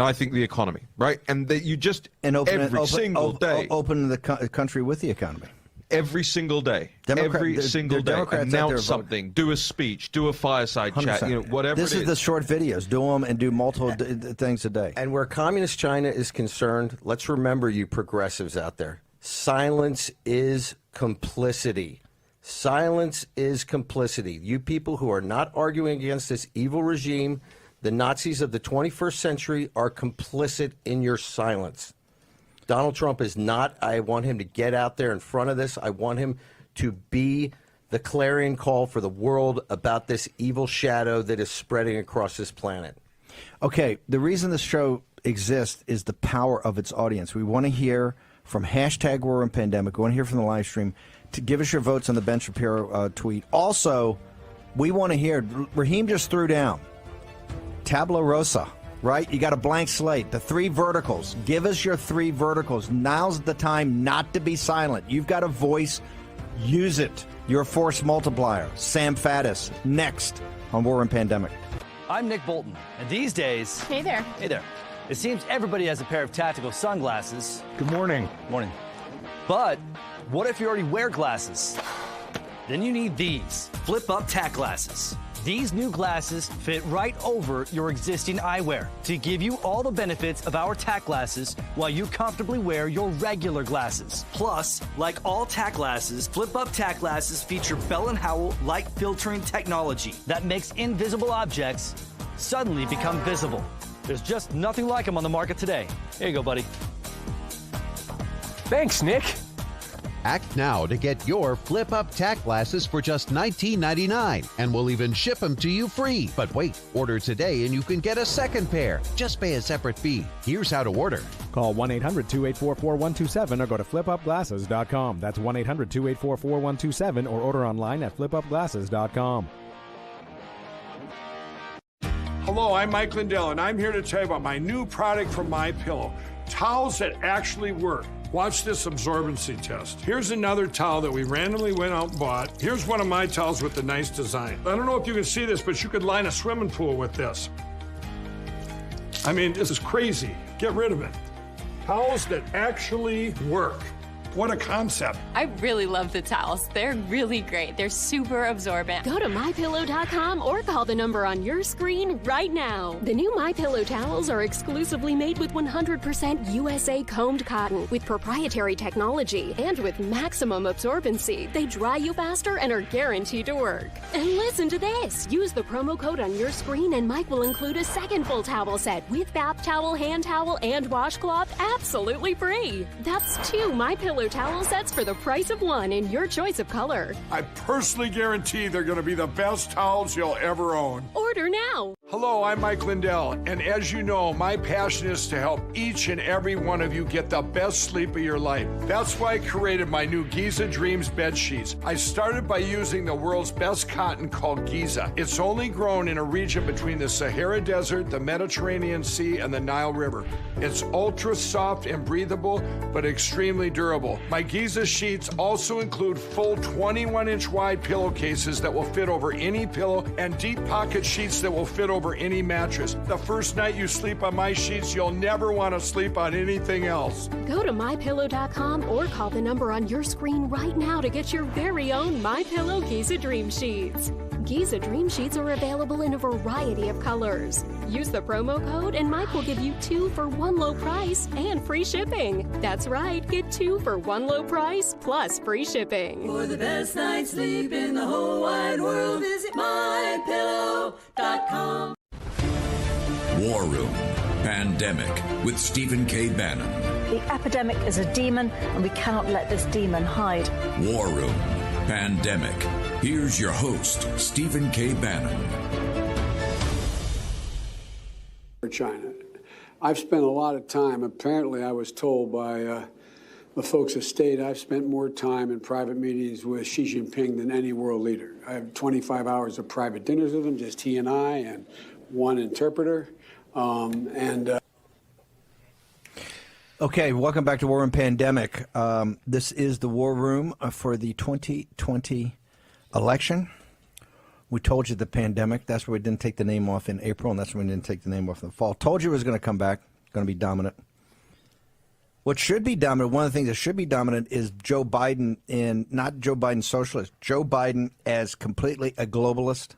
Speaker 16: I think the economy, right? And that you just every single day
Speaker 15: open the country with the economy.
Speaker 16: Every single day, every single day, announce something, do a speech, do a fireside
Speaker 15: 100%.
Speaker 16: chat, whatever.
Speaker 15: This is the short videos. Do them and do multiple things a day.
Speaker 17: And where communist China is concerned, let's remember, you progressives out there, silence is complicity. Silence is complicity. You people who are not arguing against this evil regime, the Nazis of the 21st century, are complicit in your silence. Donald Trump is not. I want him to get out there in front of this. I want him to be the clarion call for the world about this evil shadow that is spreading across this planet.
Speaker 15: Okay, the reason this show exists is the power of its audience. We want to hear from #WarRoomPandemic. We want to hear from the live stream. To give us your votes on the Ben Shapiro tweet. Also, we want to hear, Raheem just threw down Tabula Rosa. Right? You got a blank slate. The 3 verticals. Give us your 3 verticals. Now's the time not to be silent. You've got a voice. Use it. You're a force multiplier. Sam Faddis, next on War and Pandemic.
Speaker 1: I'm Nick Bolton, and these days...
Speaker 2: Hey there.
Speaker 1: Hey there. It seems everybody has a pair of tactical sunglasses.
Speaker 3: Good morning.
Speaker 1: Morning. But what if you already wear glasses? Then you need these flip-up tack glasses. These new glasses fit right over your existing eyewear to give you all the benefits of our tack glasses while you comfortably wear your regular glasses. Plus, like all tack glasses, flip-up tack glasses feature Bell & Howell light filtering technology that makes invisible objects suddenly become visible. There's just nothing like them on the market today. Here you go, buddy.
Speaker 3: Thanks, Nick.
Speaker 5: Act now to get your flip-up tack glasses for just $19.99, and we'll even ship them to you free. But wait, order today and you can get a second pair. Just pay a separate fee. Here's how to order.
Speaker 3: Call 1-800-284-4127 or go to flipupglasses.com. That's 1-800-284-4127 or order online at flipupglasses.com.
Speaker 25: Hello, I'm Mike Lindell, and I'm here to tell you about my new product from MyPillow. Towels that actually work. Watch this absorbency test. Here's another towel that we randomly went out and bought. Here's one of my towels with the nice design. I don't know if you can see this, but you could line a swimming pool with this. I mean, this is crazy. Get rid of it. Towels that actually work. What a concept.
Speaker 2: I really love the towels. They're really great. They're super absorbent.
Speaker 26: Go to MyPillow.com or call the number on your screen right now. The new MyPillow towels are exclusively made with 100% USA combed cotton with proprietary technology and with maximum absorbency. They dry you faster and are guaranteed to work. And listen to this. Use the promo code on your screen and Mike will include a second full towel set with bath towel, hand towel, and washcloth absolutely free. That's 2 MyPillow towel sets for the price of 1 in your choice of color.
Speaker 25: I personally guarantee they're going to be the best towels you'll ever own.
Speaker 26: Order now.
Speaker 25: Hello, I'm Mike Lindell, and as you know, my passion is to help each and every one of you get the best sleep of your life. That's why I created my new Giza Dreams bed sheets. I started by using the world's best cotton called Giza. It's only grown in a region between the Sahara Desert, the Mediterranean Sea, and the Nile River. It's ultra soft and breathable, but extremely durable. My Giza sheets also include full 21-inch wide pillowcases that will fit over any pillow and deep pocket sheets that will fit over any mattress. The first night you sleep on my sheets, you'll never want to sleep on anything else.
Speaker 26: Go to MyPillow.com or call the number on your screen right now to get your very own MyPillow Giza Dream Sheets. Giza Dream Sheets are available in a variety of colors. Use the promo code and Mike will give you 2 for 1 low price and free shipping. That's right, get 2 for 1 low price plus free shipping.
Speaker 7: For the best night's sleep in the whole wide world, visit mypillow.com.
Speaker 12: War Room Pandemic with Stephen K. Bannon.
Speaker 6: The epidemic is a demon, and we cannot let this demon hide.
Speaker 12: War Room Pandemic. Here's your host, Stephen K. Bannon.
Speaker 8: China. I've spent a lot of time. Apparently, I was told by the folks of state, I've spent more time in private meetings with Xi Jinping than any world leader. I have 25 hours of private dinners with him, just he and I, and one interpreter.
Speaker 15: Okay, welcome back to War Room Pandemic. This is the War Room for the 2020 election. We told you the pandemic. That's why we didn't take the name off in April, and that's why we didn't take the name off in the fall. Told you it was going to come back, going to be dominant. What should be dominant, one of the things that should be dominant is Joe Biden, and not Joe Biden socialist, Joe Biden as completely a globalist,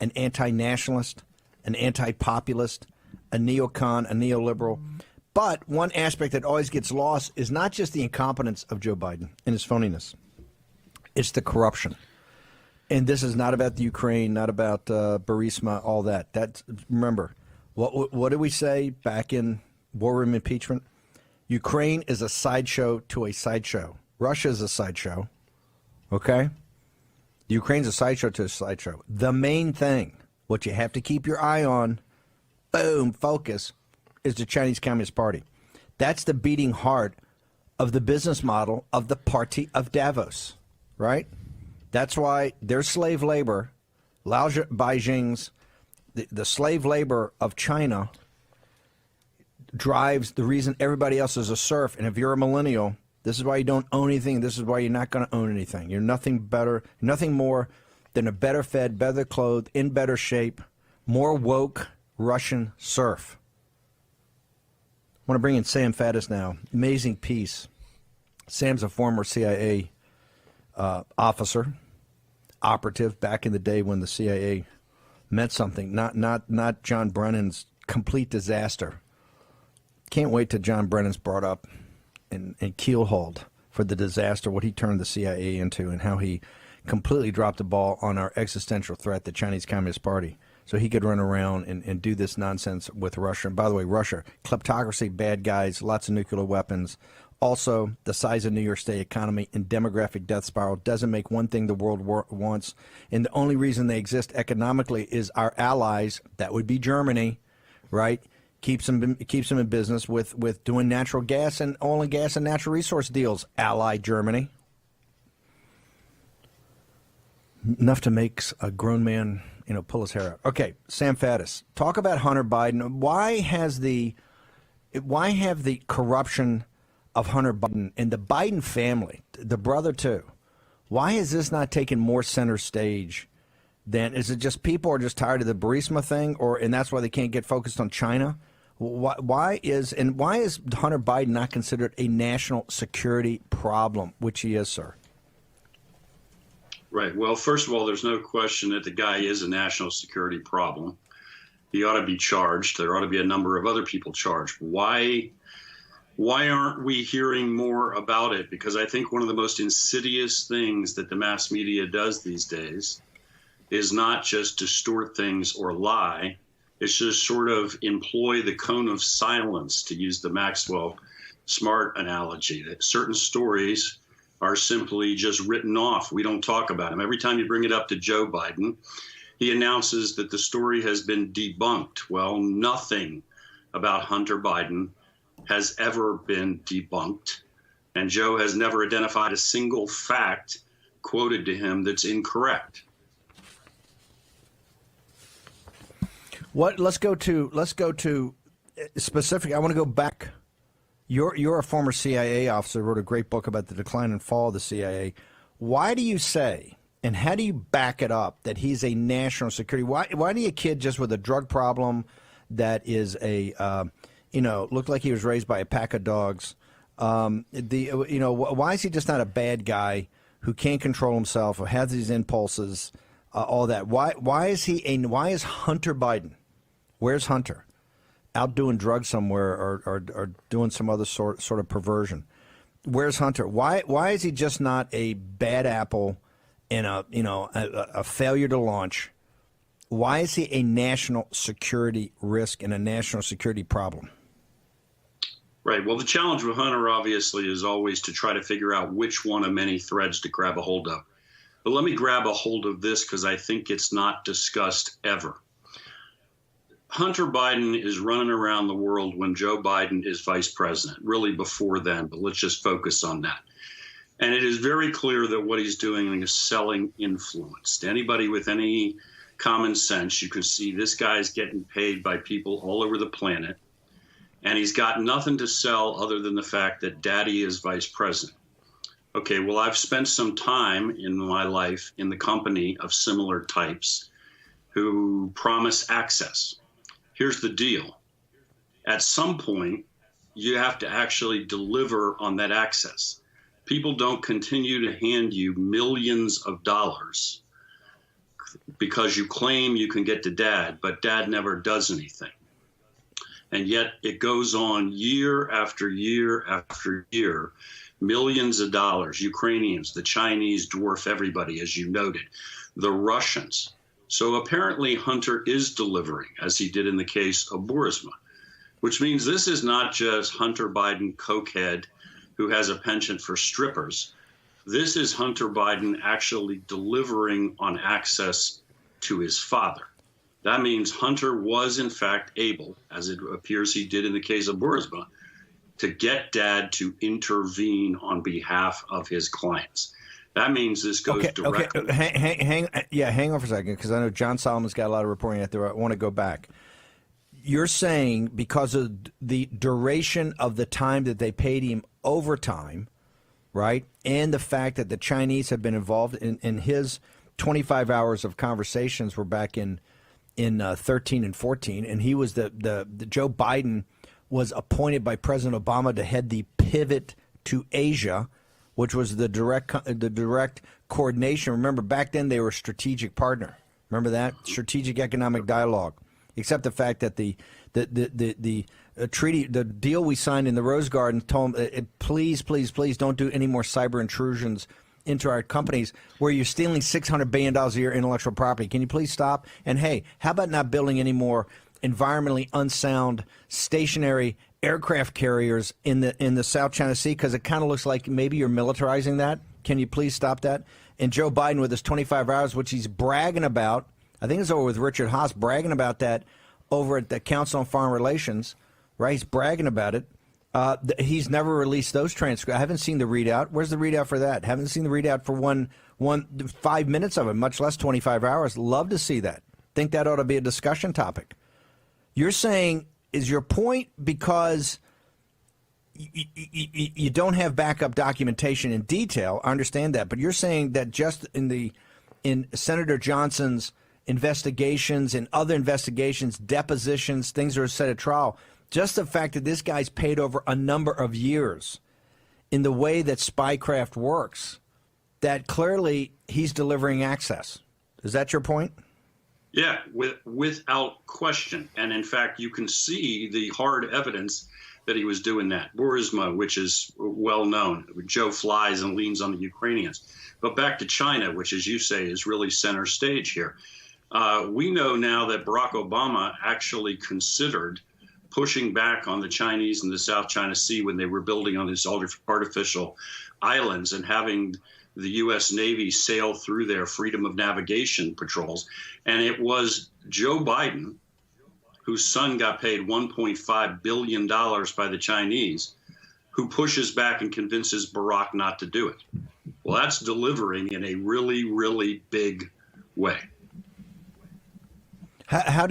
Speaker 15: an anti-nationalist, an anti-populist, a neocon, a neoliberal. But one aspect that always gets lost is not just the incompetence of Joe Biden and his phoniness. It's the corruption. And this is not about the Ukraine, not about Burisma, all that. Remember, what did we say back in War Room Impeachment? Ukraine is a sideshow to a sideshow. Russia is a sideshow. Okay? Ukraine's a sideshow to a sideshow. The main thing, what you have to keep your eye on, boom, focus, is the Chinese Communist Party. That's the beating heart of the business model of the Party of Davos, right? That's why their slave labor, Lao Beijing's, the slave labor of China drives the reason everybody else is a serf. And if you're a millennial, this is why you don't own anything. This is why you're not going to own anything. You're nothing better, nothing more than a better fed, better clothed, in better shape, more woke Russian serf. I want to bring in Sam Faddis now. Amazing piece. Sam's a former CIA officer, operative back in the day when the CIA meant something. Not John Brennan's complete disaster. Can't wait till John Brennan's brought up and keelhauled for the disaster, what he turned the CIA into, and how he completely dropped the ball on our existential threat, the Chinese Communist Party. So he could run around and do this nonsense with Russia. And by the way, Russia, kleptocracy, bad guys, lots of nuclear weapons. Also, the size of New York State economy and demographic death spiral doesn't make one thing the world wants. And the only reason they exist economically is our allies, that would be Germany, right? Keeps them in business with doing natural gas and oil and gas and natural resource deals. Ally Germany. Enough to make a grown man, pull his hair out. Okay, Sam Faddis, talk about Hunter Biden. Why have the corruption of Hunter Biden and the Biden family, the brother too, why has this not taken more center stage than, is it just people are just tired of the Burisma thing, and that's why they can't get focused on China? Why is Hunter Biden not considered a national security problem, which he is, sir?
Speaker 9: Right. Well, first of all, there's no question that the guy is a national security problem. He ought to be charged. There ought to be a number of other people charged. Why aren't we hearing more about it? Because I think one of the most insidious things that the mass media does these days is not just distort things or lie. It's just sort of employ the cone of silence, to use the Maxwell Smart analogy, that certain stories are simply just written off. We don't talk about them. Every time you bring it up to Joe Biden, he announces that the story has been debunked. Well, nothing about Hunter Biden has ever been debunked. And Joe has never identified a single fact quoted to him that's incorrect.
Speaker 15: Let's go to specific. I want to go back. You're a former CIA officer, wrote a great book about the decline and fall of the CIA. Why do you say, and how do you back it up, that he's a national security? Why do you kid just with a drug problem that is looked like he was raised by a pack of dogs? Why is he just not a bad guy who can't control himself or has these impulses? all that. Why is Hunter Biden? Where's Hunter? Out doing drugs somewhere or doing some other sort of perversion. Where's Hunter? Why is he just not a bad apple and a failure to launch? Why is he a national security risk and a national security problem?
Speaker 9: Right. Well, the challenge with Hunter, obviously, is always to try to figure out which one of many threads to grab a hold of. But let me grab a hold of this because I think it's not discussed ever. Hunter Biden is running around the world when Joe Biden is vice president, really before then, but let's just focus on that. And it is very clear that what he's doing is selling influence. To anybody with any common sense, you can see this guy's getting paid by people all over the planet, and he's got nothing to sell other than the fact that daddy is vice president. Okay, well, I've spent some time in my life in the company of similar types who promise access. Here's the deal. At some point, you have to actually deliver on that access. People don't continue to hand you millions of dollars because you claim you can get to dad, but dad never does anything. And yet it goes on year after year after year, millions of dollars. Ukrainians, the Chinese dwarf everybody, as you noted, the Russians. So apparently Hunter is delivering, as he did in the case of Burisma, which means this is not just Hunter Biden cokehead who has a penchant for strippers. This is Hunter Biden actually delivering on access to his father. That means Hunter was, in fact, able, as it appears he did in the case of Burisma, to get dad to intervene on behalf of his clients. That means this goes directly.
Speaker 15: Okay. Hang on for a second, because I know John Solomon's got a lot of reporting out there. I want to go back. You're saying because of the duration of the time that they paid him overtime, right, and the fact that the Chinese have been involved in his 25 hours of conversations were back in 13 and 14, and he was the Joe Biden was appointed by President Obama to head the pivot to Asia, which was the direct coordination. Remember, back then they were a strategic partner. Remember that? Strategic economic dialogue. Except the fact that the treaty, the deal we signed in the Rose Garden told them, please don't do any more cyber intrusions into our companies where you're stealing $600 billion a year intellectual property. Can you please stop? And hey, how about not building any more environmentally unsound stationary aircraft carriers in the South China Sea, because it kind of looks like maybe you're militarizing that. Can you please stop that? And Joe Biden with his 25 hours, which he's bragging about, I think it's over with Richard Haas, bragging about that over at the Council on Foreign Relations, right? He's bragging about it. He's never released those transcripts. I haven't seen the readout. Where's the readout for that? Haven't seen the readout for 5 minutes of it, much less 25 hours. Love to see that. Think that ought to be a discussion topic. You're saying, is your point because you don't have backup documentation in detail? I understand that, but you're saying that just in Senator Johnson's investigations and other investigations, depositions, things that are set at trial, just the fact that this guy's paid over a number of years in the way that spycraft works, that clearly he's delivering access. Is that your point?
Speaker 9: Yeah, without question. And in fact, you can see the hard evidence that he was doing that. Burisma, which is well known. Joe flies and leans on the Ukrainians. But back to China, which, as you say, is really center stage here. We know now that Barack Obama actually considered pushing back on the Chinese in the South China Sea when they were building on these artificial islands and having the U.S. Navy sail through their freedom of navigation patrols. And it was Joe Biden, whose son got paid $1.5 billion by the Chinese, who pushes back and convinces Barack not to do it. Well, that's delivering in a really, really big way.
Speaker 15: Why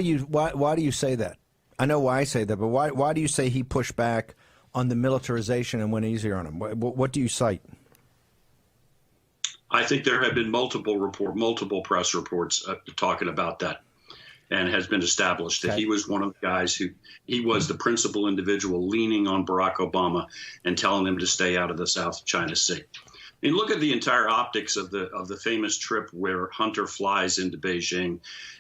Speaker 15: do you say that? I know why I say that, but why do you say he pushed back on the militarization and went easier on him? What do you cite?
Speaker 9: I think there have been multiple press reports talking about that, and has been established that he was one of the guys he was the principal individual leaning on Barack Obama and telling him to stay out of the South China Sea. And look at the entire optics of the famous trip where Hunter flies into Beijing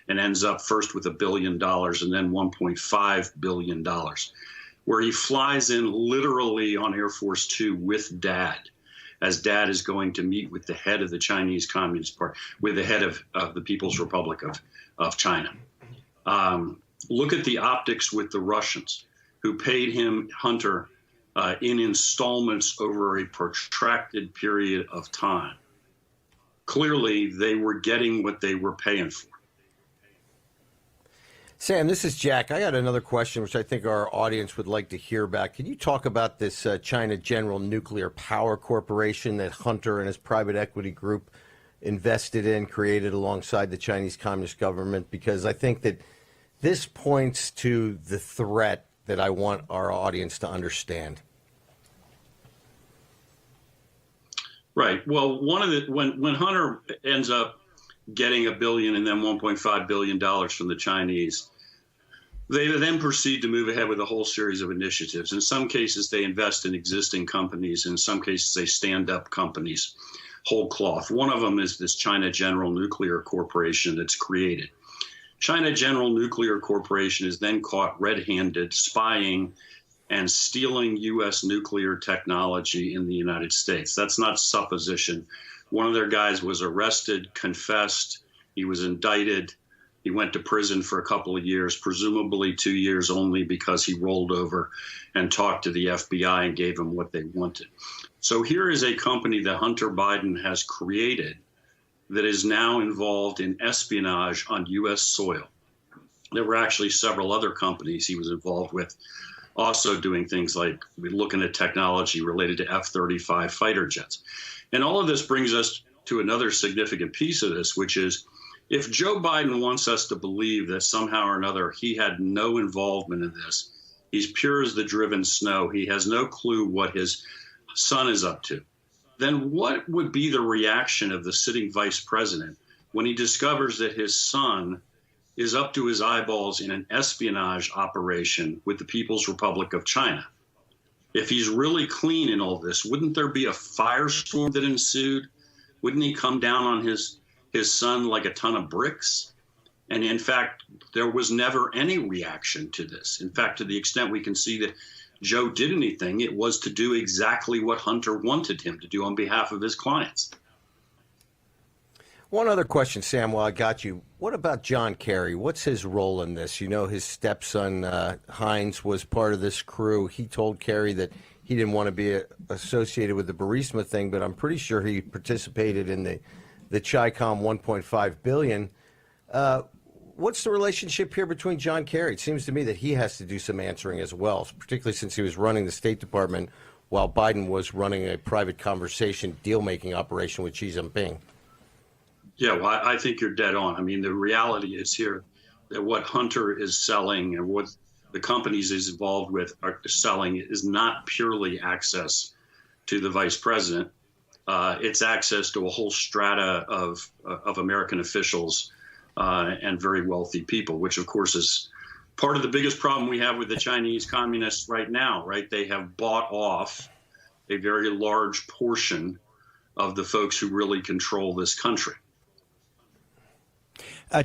Speaker 9: and ends up first with $1 billion and then $1.5 billion, where he flies in literally on Air Force Two with Dad, as Dad is going to meet with the head of the Chinese Communist Party, with the head of the People's Republic of China. Look at the optics with the Russians, who paid Hunter in installments over a protracted period of time. Clearly, they were getting what they were paying for.
Speaker 17: Sam, this is Jack. I got another question, which I think our audience would like to hear about. Can you talk about this China General Nuclear Power Corporation that Hunter and his private equity group invested in, created alongside the Chinese Communist government? Because I think that this points to the threat that I want our audience to understand.
Speaker 9: Right. Well, when Hunter ends up getting $1 billion and then $1.5 billion from the Chinese, they then proceed to move ahead with a whole series of initiatives. In some cases, they invest in existing companies. In some cases, they stand up companies whole cloth. One of them is this China General Nuclear Corporation that's created. China General Nuclear Corporation is then caught red-handed spying and stealing U.S. nuclear technology in the United States. That's not supposition. One of their guys was arrested, confessed, he was indicted, he went to prison for a couple of years, presumably 2 years only, because he rolled over and talked to the FBI and gave them what they wanted. So here is a company that Hunter Biden has created that is now involved in espionage on U.S. soil. There were actually several other companies he was involved with, also doing things like looking at technology related to F-35 fighter jets. And all of this brings us to another significant piece of this, which is if Joe Biden wants us to believe that somehow or another he had no involvement in this, he's pure as the driven snow, he has no clue what his son is up to, then what would be the reaction of the sitting vice president when he discovers that his son is up to his eyeballs in an espionage operation with the People's Republic of China? If he's really clean in all this, wouldn't there be a firestorm that ensued? Wouldn't he come down on his son like a ton of bricks? And in fact, there was never any reaction to this. In fact, to the extent we can see that Joe did anything, it was to do exactly what Hunter wanted him to do on behalf of his clients.
Speaker 17: One other question, Sam, while I got you. What about John Kerry? What's his role in this? You know, his stepson, Heinz, was part of this crew. He told Kerry that he didn't want to be associated with the Burisma thing, but I'm pretty sure he participated in the Chi-Com $1.5 billion. What's the relationship here between John Kerry? It seems to me that he has to do some answering as well, particularly since he was running the State Department while Biden was running a private conversation deal-making operation with Xi Jinping.
Speaker 9: Yeah, well, I think you're dead on. I mean, the reality is here that what Hunter is selling and what the companies he's involved with are selling is not purely access to the vice president. It's access to a whole strata of American officials and very wealthy people, which, of course, is part of the biggest problem we have with the Chinese communists right now, right? They have bought off a very large portion of the folks who really control this country.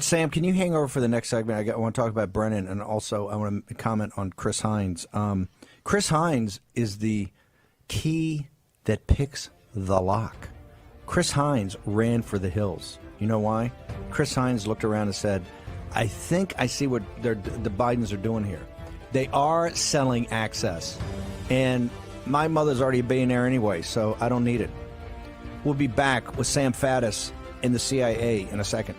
Speaker 15: Sam, can you hang over for the next segment? I want to talk about Brennan, and also I want to comment on Chris Heinz. Chris Heinz is the key that picks the lock. Chris Heinz ran for the hills. You know why? Chris Heinz looked around and said, I think I see what the Bidens are doing here. They are selling access. And my mother's already a billionaire anyway, so I don't need it. We'll be back with Sam Faddis in the CIA in a second.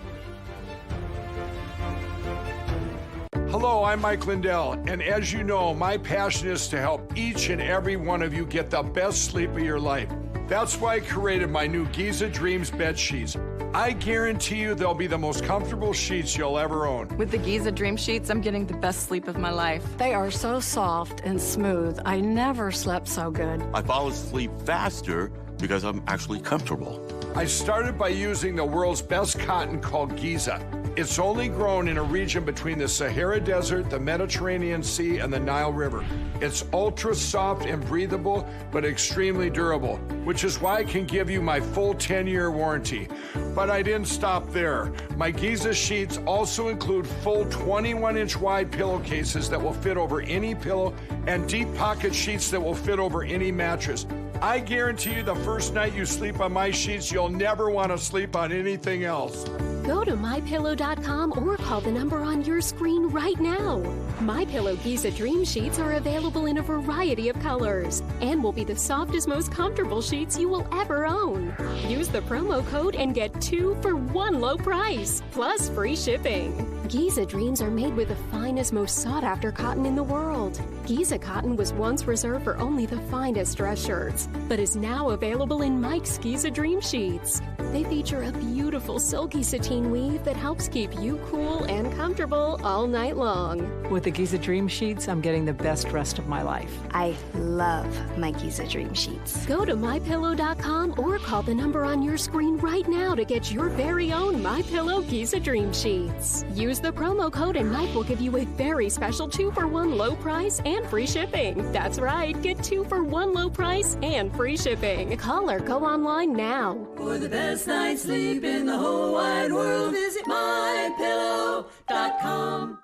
Speaker 25: Hello, I'm Mike Lindell, and as you know, my passion is to help each and every one of you get the best sleep of your life. That's why I created my new Giza Dreams bed sheets. I guarantee you they'll be the most comfortable sheets you'll ever own.
Speaker 10: With the Giza Dream Sheets, I'm getting the best sleep of my life.
Speaker 11: They are so soft and smooth. I never slept so good.
Speaker 13: I fall asleep faster because I'm actually comfortable.
Speaker 25: I started by using the world's best cotton called Giza. It's only grown in a region between the Sahara Desert, the Mediterranean Sea, and the Nile River. It's ultra soft and breathable, but extremely durable, which is why I can give you my full 10-year warranty. But I didn't stop there. My Giza sheets also include full 21-inch wide pillowcases that will fit over any pillow and deep pocket sheets that will fit over any mattress. I guarantee you the first night you sleep on my sheets, you'll never want to sleep on anything else.
Speaker 26: Go to MyPillow.com or call the number on your screen right now. MyPillow Giza Dream Sheets are available in a variety of colors and will be the softest, most comfortable sheets you will ever own. Use the promo code and get 2 for 1 low price, plus free shipping. Giza Dreams are made with the finest, most sought-after cotton in the world. Giza cotton was once reserved for only the finest dress shirts, but is now available in Mike's Giza Dream Sheets. They feature a beautiful silky sateen weave that helps keep you cool and comfortable all night long.
Speaker 14: With the Giza Dream Sheets, I'm getting the best rest of my life.
Speaker 18: I love my Giza Dream Sheets.
Speaker 26: Go to MyPillow.com or call the number on your screen right now to get your very own MyPillow Giza Dream Sheets. Use the promo code and Mike will give you a very special 2 for 1 low price and free shipping. That's right, get 2 for 1 low price and free shipping. Call or go online now.
Speaker 7: For the best night's sleep in the whole wide world, visit MyPillow.com.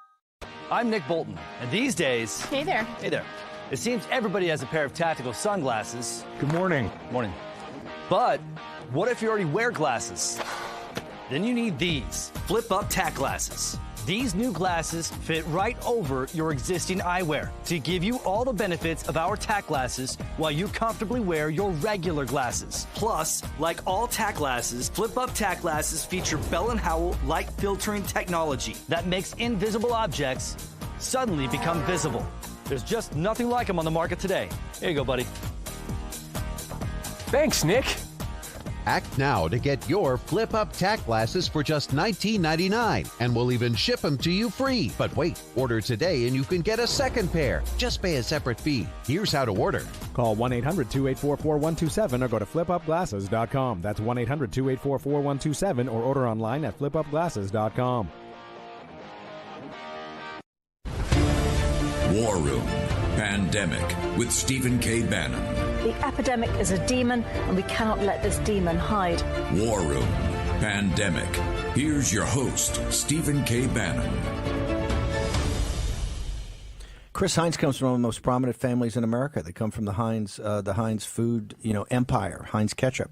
Speaker 1: I'm Nick Bolton, and these days...
Speaker 2: Hey there.
Speaker 1: Hey there. It seems everybody has a pair of tactical sunglasses.
Speaker 3: Good morning.
Speaker 1: Morning. But what if you already wear glasses? Then you need these flip-up tack glasses. These new glasses fit right over your existing eyewear to give you all the benefits of our tack glasses while you comfortably wear your regular glasses. Plus, like all tack glasses, flip-up tack glasses feature Bell & Howell light filtering technology that makes invisible objects suddenly become visible. There's just nothing like them on the market today. Here you go, buddy.
Speaker 3: Thanks, Nick.
Speaker 5: Act now to get your flip-up tack glasses for just $19.99, and we'll even ship them to you free. But wait, order today and you can get a second pair. Just pay a separate fee. Here's how to order.
Speaker 3: Call 1-800-284-4127 or go to flipupglasses.com. That's 1-800-284-4127 or order online at flipupglasses.com.
Speaker 12: War Room Pandemic with Stephen K. Bannon.
Speaker 6: The epidemic is a demon, and we cannot let this demon hide.
Speaker 12: War Room Pandemic. Here's your host, Stephen K. Bannon.
Speaker 15: Chris Heinz comes from one of the most prominent families in America. They come from the Heinz food, empire, Heinz ketchup.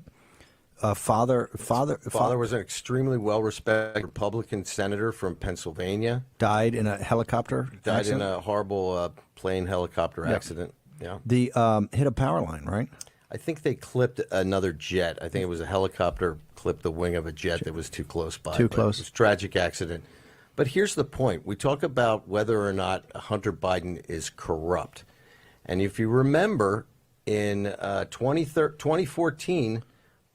Speaker 15: Father
Speaker 17: was an extremely well-respected Republican senator from Pennsylvania.
Speaker 15: Died in a helicopter accident?
Speaker 17: In a horrible plane helicopter accident. Yeah.
Speaker 15: The hit a power line, right?
Speaker 17: I think they clipped another jet. I think it was a helicopter clipped the wing of a jet that was too close by.
Speaker 15: Too close.
Speaker 17: It was a tragic accident. But here's the point. We talk about whether or not Hunter Biden is corrupt. And if you remember, in 2014,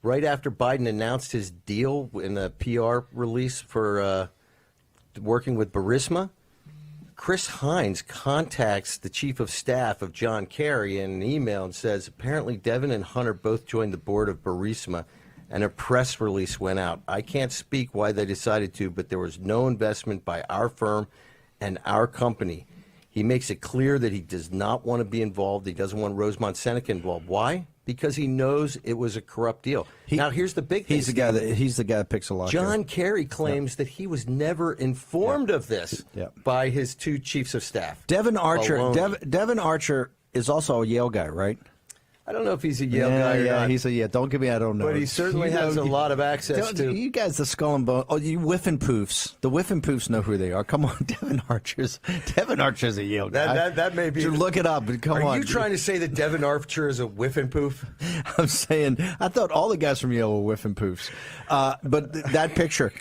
Speaker 17: right after Biden announced his deal in the PR release for working with Burisma, Chris Heinz contacts the chief of staff of John Kerry in an email and says, apparently Devin and Hunter both joined the board of Burisma, and a press release went out. I can't speak why they decided to, but there was no investment by our firm and our company. He makes it clear that he does not want to be involved. He doesn't want Rosemont Seneca involved. Why? Because he knows it was a corrupt deal. Now, here's the big thing.
Speaker 15: He's the guy that picks a lot.
Speaker 17: John Kerry claims that he was never informed of this by his two chiefs of staff.
Speaker 15: Devin Archer is also a Yale guy, right?
Speaker 17: I don't know if he's a Yale guy or not.
Speaker 15: He's a Yale. Don't give me, I don't know.
Speaker 17: But he certainly has a lot of access to.
Speaker 15: You guys, the skull and bone. Oh, you whiff and poofs. The whiff and poofs know who they are. Come on, Devin Archer's a Yale guy.
Speaker 17: That may be.
Speaker 15: Look it up. Come on.
Speaker 17: Are you trying to say that Devin Archer is a whiff and poof?
Speaker 15: I'm saying, I thought all the guys from Yale were whiff and poofs. But that picture.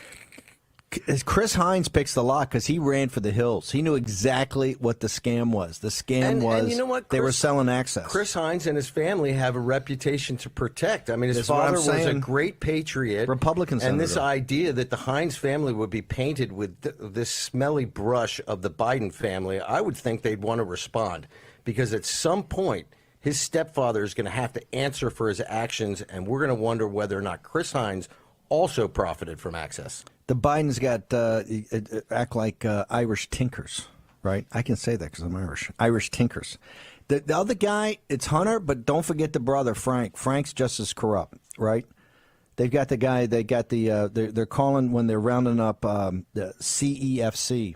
Speaker 15: Chris Heinz picks the lock because he ran for the hills. He knew exactly what the scam was. The scam was
Speaker 17: and you know what,
Speaker 15: they were selling access.
Speaker 17: Chris Heinz and his family have a reputation to protect. I mean, his father was a great patriot.
Speaker 15: Republican senator.
Speaker 17: And this idea that the Heinz family would be painted with this smelly brush of the Biden family, I would think they'd want to respond. Because at some point, his stepfather is going to have to answer for his actions, and we're going to wonder whether or not Chris Heinz also profited from access.
Speaker 15: The Bidens got act like Irish tinkers, right? I can say that because I'm Irish. Irish tinkers. The other guy, it's Hunter, but don't forget the brother, Frank. Frank's just as corrupt, right? They've got the guy, they got the, they're calling when they're rounding up the CEFC,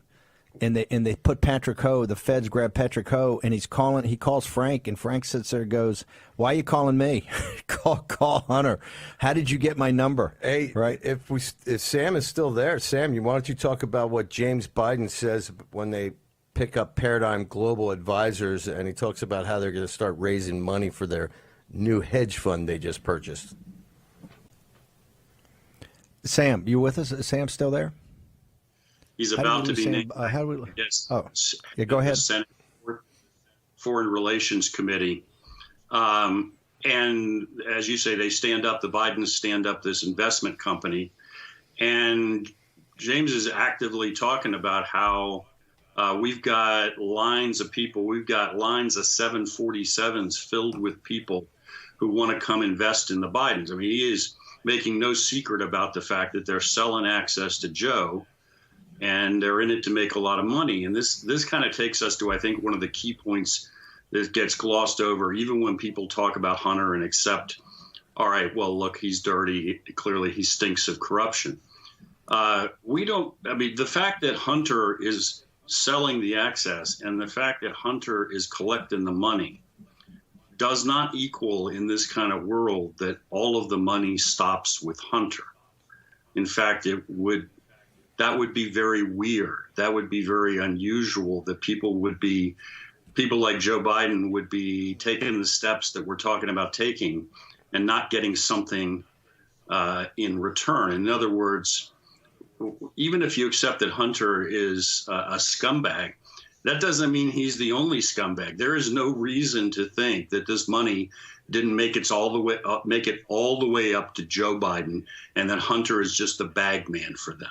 Speaker 15: and they put Patrick Ho, the feds grab Patrick Ho, and he calls Frank, and Frank sits there and goes, why are you calling me? call Hunter. How did you get my number?
Speaker 17: Hey,
Speaker 15: right?
Speaker 17: If Sam is still there, Sam, why don't you talk about what James Biden says when they pick up Paradigm Global Advisors, and he talks about how they're going to start raising money for their new hedge fund they just purchased.
Speaker 15: Sam, you with us? Is Sam still there?
Speaker 9: He's about to be named.
Speaker 15: Go ahead.
Speaker 9: Senate Foreign Relations Committee. And as you say, the Bidens stand up this investment company. And James is actively talking about how we've got lines of people, we've got lines of 747s filled with people who want to come invest in the Bidens. I mean, he is making no secret about the fact that they're selling access to Joe, and they're in it to make a lot of money. And this kind of takes us to, I think, one of the key points that gets glossed over, even when people talk about Hunter and accept, all right, well, look, he's dirty. Clearly, he stinks of corruption. The fact that Hunter is selling the access and the fact that Hunter is collecting the money does not equal in this kind of world that all of the money stops with Hunter. In fact, that would be very weird. That would be very unusual that people like Joe Biden would be taking the steps that we're talking about taking and not getting something in return. In other words, even if you accept that Hunter is a scumbag, that doesn't mean he's the only scumbag. There is no reason to think that this money didn't make it all the way up to Joe Biden, and that Hunter is just the bag man for them.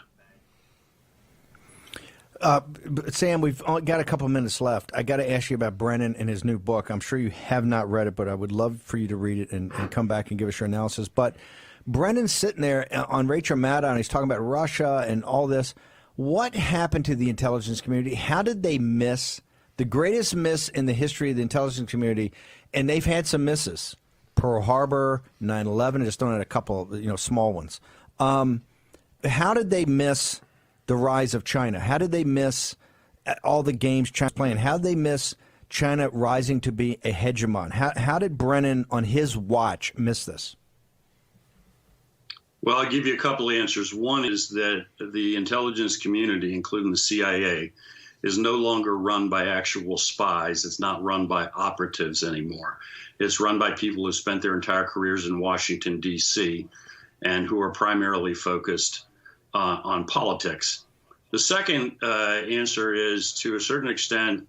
Speaker 15: Sam, we've got a couple minutes left. I got to ask you about Brennan and his new book. I'm sure you have not read it, but I would love for you to read it and come back and give us your analysis. But Brennan's sitting there on Rachel Maddow, and he's talking about Russia and all this. What happened to the intelligence community? How did they miss the greatest miss in the history of the intelligence community? And they've had some misses. Pearl Harbor, 9/11, just throwing out a couple, small ones. How did they miss the rise of China? How did they miss all the games China's playing? How did they miss China rising to be a hegemon? How did Brennan, on his watch, miss this?
Speaker 9: Well, I'll give you a couple answers. One is that the intelligence community, including the CIA, is no longer run by actual spies. It's not run by operatives anymore. It's run by people who spent their entire careers in Washington, D.C., and who are primarily focused on politics. The second answer is, to a certain extent,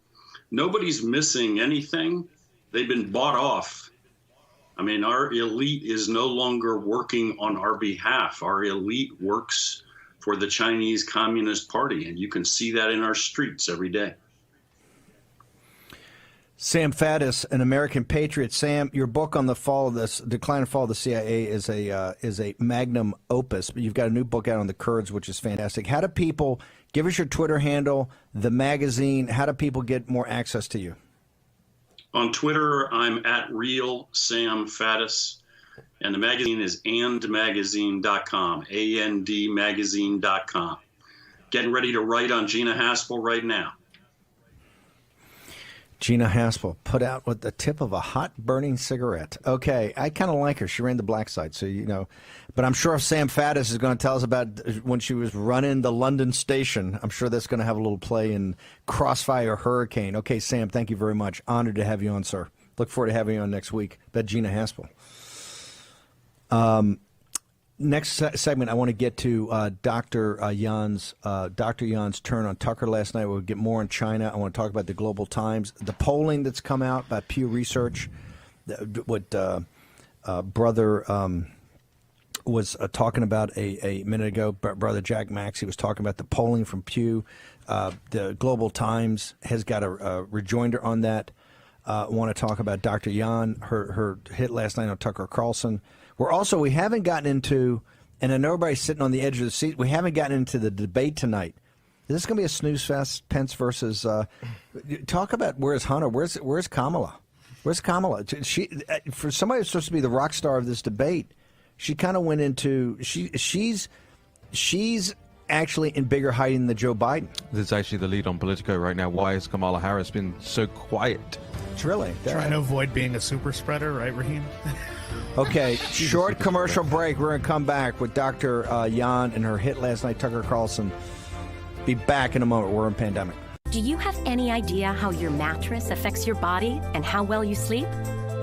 Speaker 9: nobody's missing anything. They've been bought off. I mean, our elite is no longer working on our behalf. Our elite works for the Chinese Communist Party, and you can see that in our streets every day.
Speaker 15: Sam Faddis, an American patriot. Sam, your book on the decline and fall of the CIA is a magnum opus, but you've got a new book out on the Kurds, which is fantastic. How do people, give us your Twitter handle, the magazine, how do people get more access to you?
Speaker 9: On Twitter, I'm at Real Sam Faddis, and the magazine is andmagazine.com, andmagazine.com. Getting ready to write on Gina Haspel right now.
Speaker 15: Gina Haspel put out with the tip of a hot burning cigarette. Okay, I kind of like her. She ran the black side, so But I'm sure if Sam Faddis is going to tell us about when she was running the London station, I'm sure that's going to have a little play in Crossfire Hurricane. Okay, Sam, thank you very much. Honored to have you on, sir. Look forward to having you on next week. About Gina Haspel. Next segment, I want to get to Dr. Yan's turn on Tucker last night. We'll get more on China. I want to talk about the Global Times, the polling that's come out by Pew Research, what brother was talking about a minute ago. Brother Jack Maxey was talking about the polling from Pew. The Global Times has got a rejoinder on that. I want to talk about Dr. Yan, her hit last night on Tucker Carlson. We haven't gotten into and I know everybody's sitting on the edge of the seat. We haven't gotten into the debate tonight. Is this going to be a snooze fest? Pence versus. Talk about where's Hunter? Where's Kamala? Where's Kamala? She, for somebody who's supposed to be the rock star of this debate, she kind of went into she's actually in bigger hiding than Joe Biden.
Speaker 16: This is actually the lead on Politico right now. Why has Kamala Harris been so quiet?
Speaker 15: It's really
Speaker 4: trying to avoid being a super spreader, right, Raheem?
Speaker 15: Okay, short commercial break. We're going to come back with Dr. Yan and her hit last night, Tucker Carlson. Be back in a moment. We're in pandemic.
Speaker 19: Do you have any idea how your mattress affects your body and how well you sleep?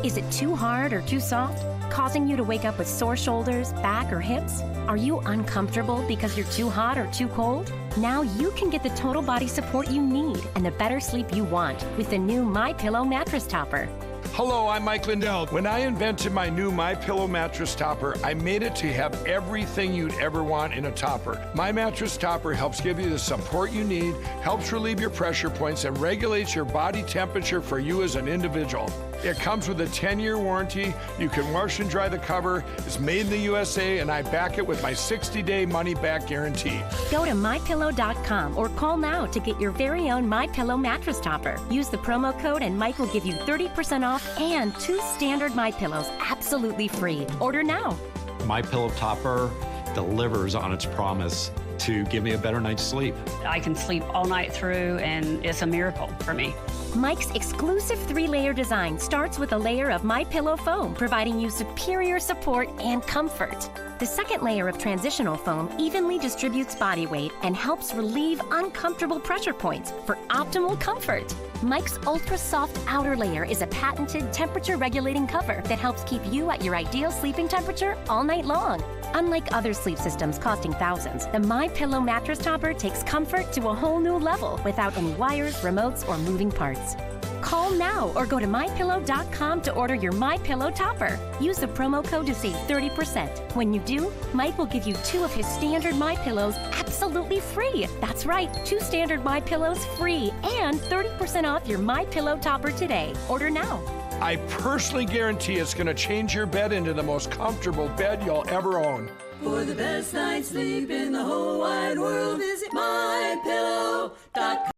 Speaker 19: Is it too hard or too soft, causing you to wake up with sore shoulders, back, or hips? Are you uncomfortable because you're too hot or too cold? Now you can get the total body support you need and the better sleep you want with the new MyPillow mattress topper.
Speaker 25: Hello, I'm Mike Lindell. When I invented my new MyPillow mattress topper, I made it to have everything you'd ever want in a topper. My mattress topper helps give you the support you need, helps relieve your pressure points, and regulates your body temperature for you as an individual. It comes with a 10-year warranty. You can wash and dry the cover. It's made in the USA, and I back it with my 60-day money-back guarantee.
Speaker 19: Go to MyPillow.com or call now to get your very own MyPillow mattress topper. Use the promo code and Mike will give you 30% off and 2 standard MyPillows absolutely free. Order now.
Speaker 20: MyPillow topper delivers on its promise to give me a better night's sleep.
Speaker 21: I can sleep all night through, and it's a miracle for me.
Speaker 19: Mike's exclusive 3-layer design starts with a layer of MyPillow foam, providing you superior support and comfort. The second layer of transitional foam evenly distributes body weight and helps relieve uncomfortable pressure points for optimal comfort. Mike's ultra-soft outer layer is a patented temperature-regulating cover that helps keep you at your ideal sleeping temperature all night long. Unlike other sleep systems costing thousands, the MyPillow mattress topper takes comfort to a whole new level without any wires, remotes, or moving parts. Call now or go to MyPillow.com to order your MyPillow topper. Use the promo code to save 30%. When you do, Mike will give you 2 of his standard MyPillows absolutely free. That's right, 2 standard MyPillows free and 30% off your MyPillow topper today. Order now.
Speaker 25: I personally guarantee it's going to change your bed into the most comfortable bed you'll ever own.
Speaker 7: For the best night's sleep in the whole wide world, visit MyPillow.com.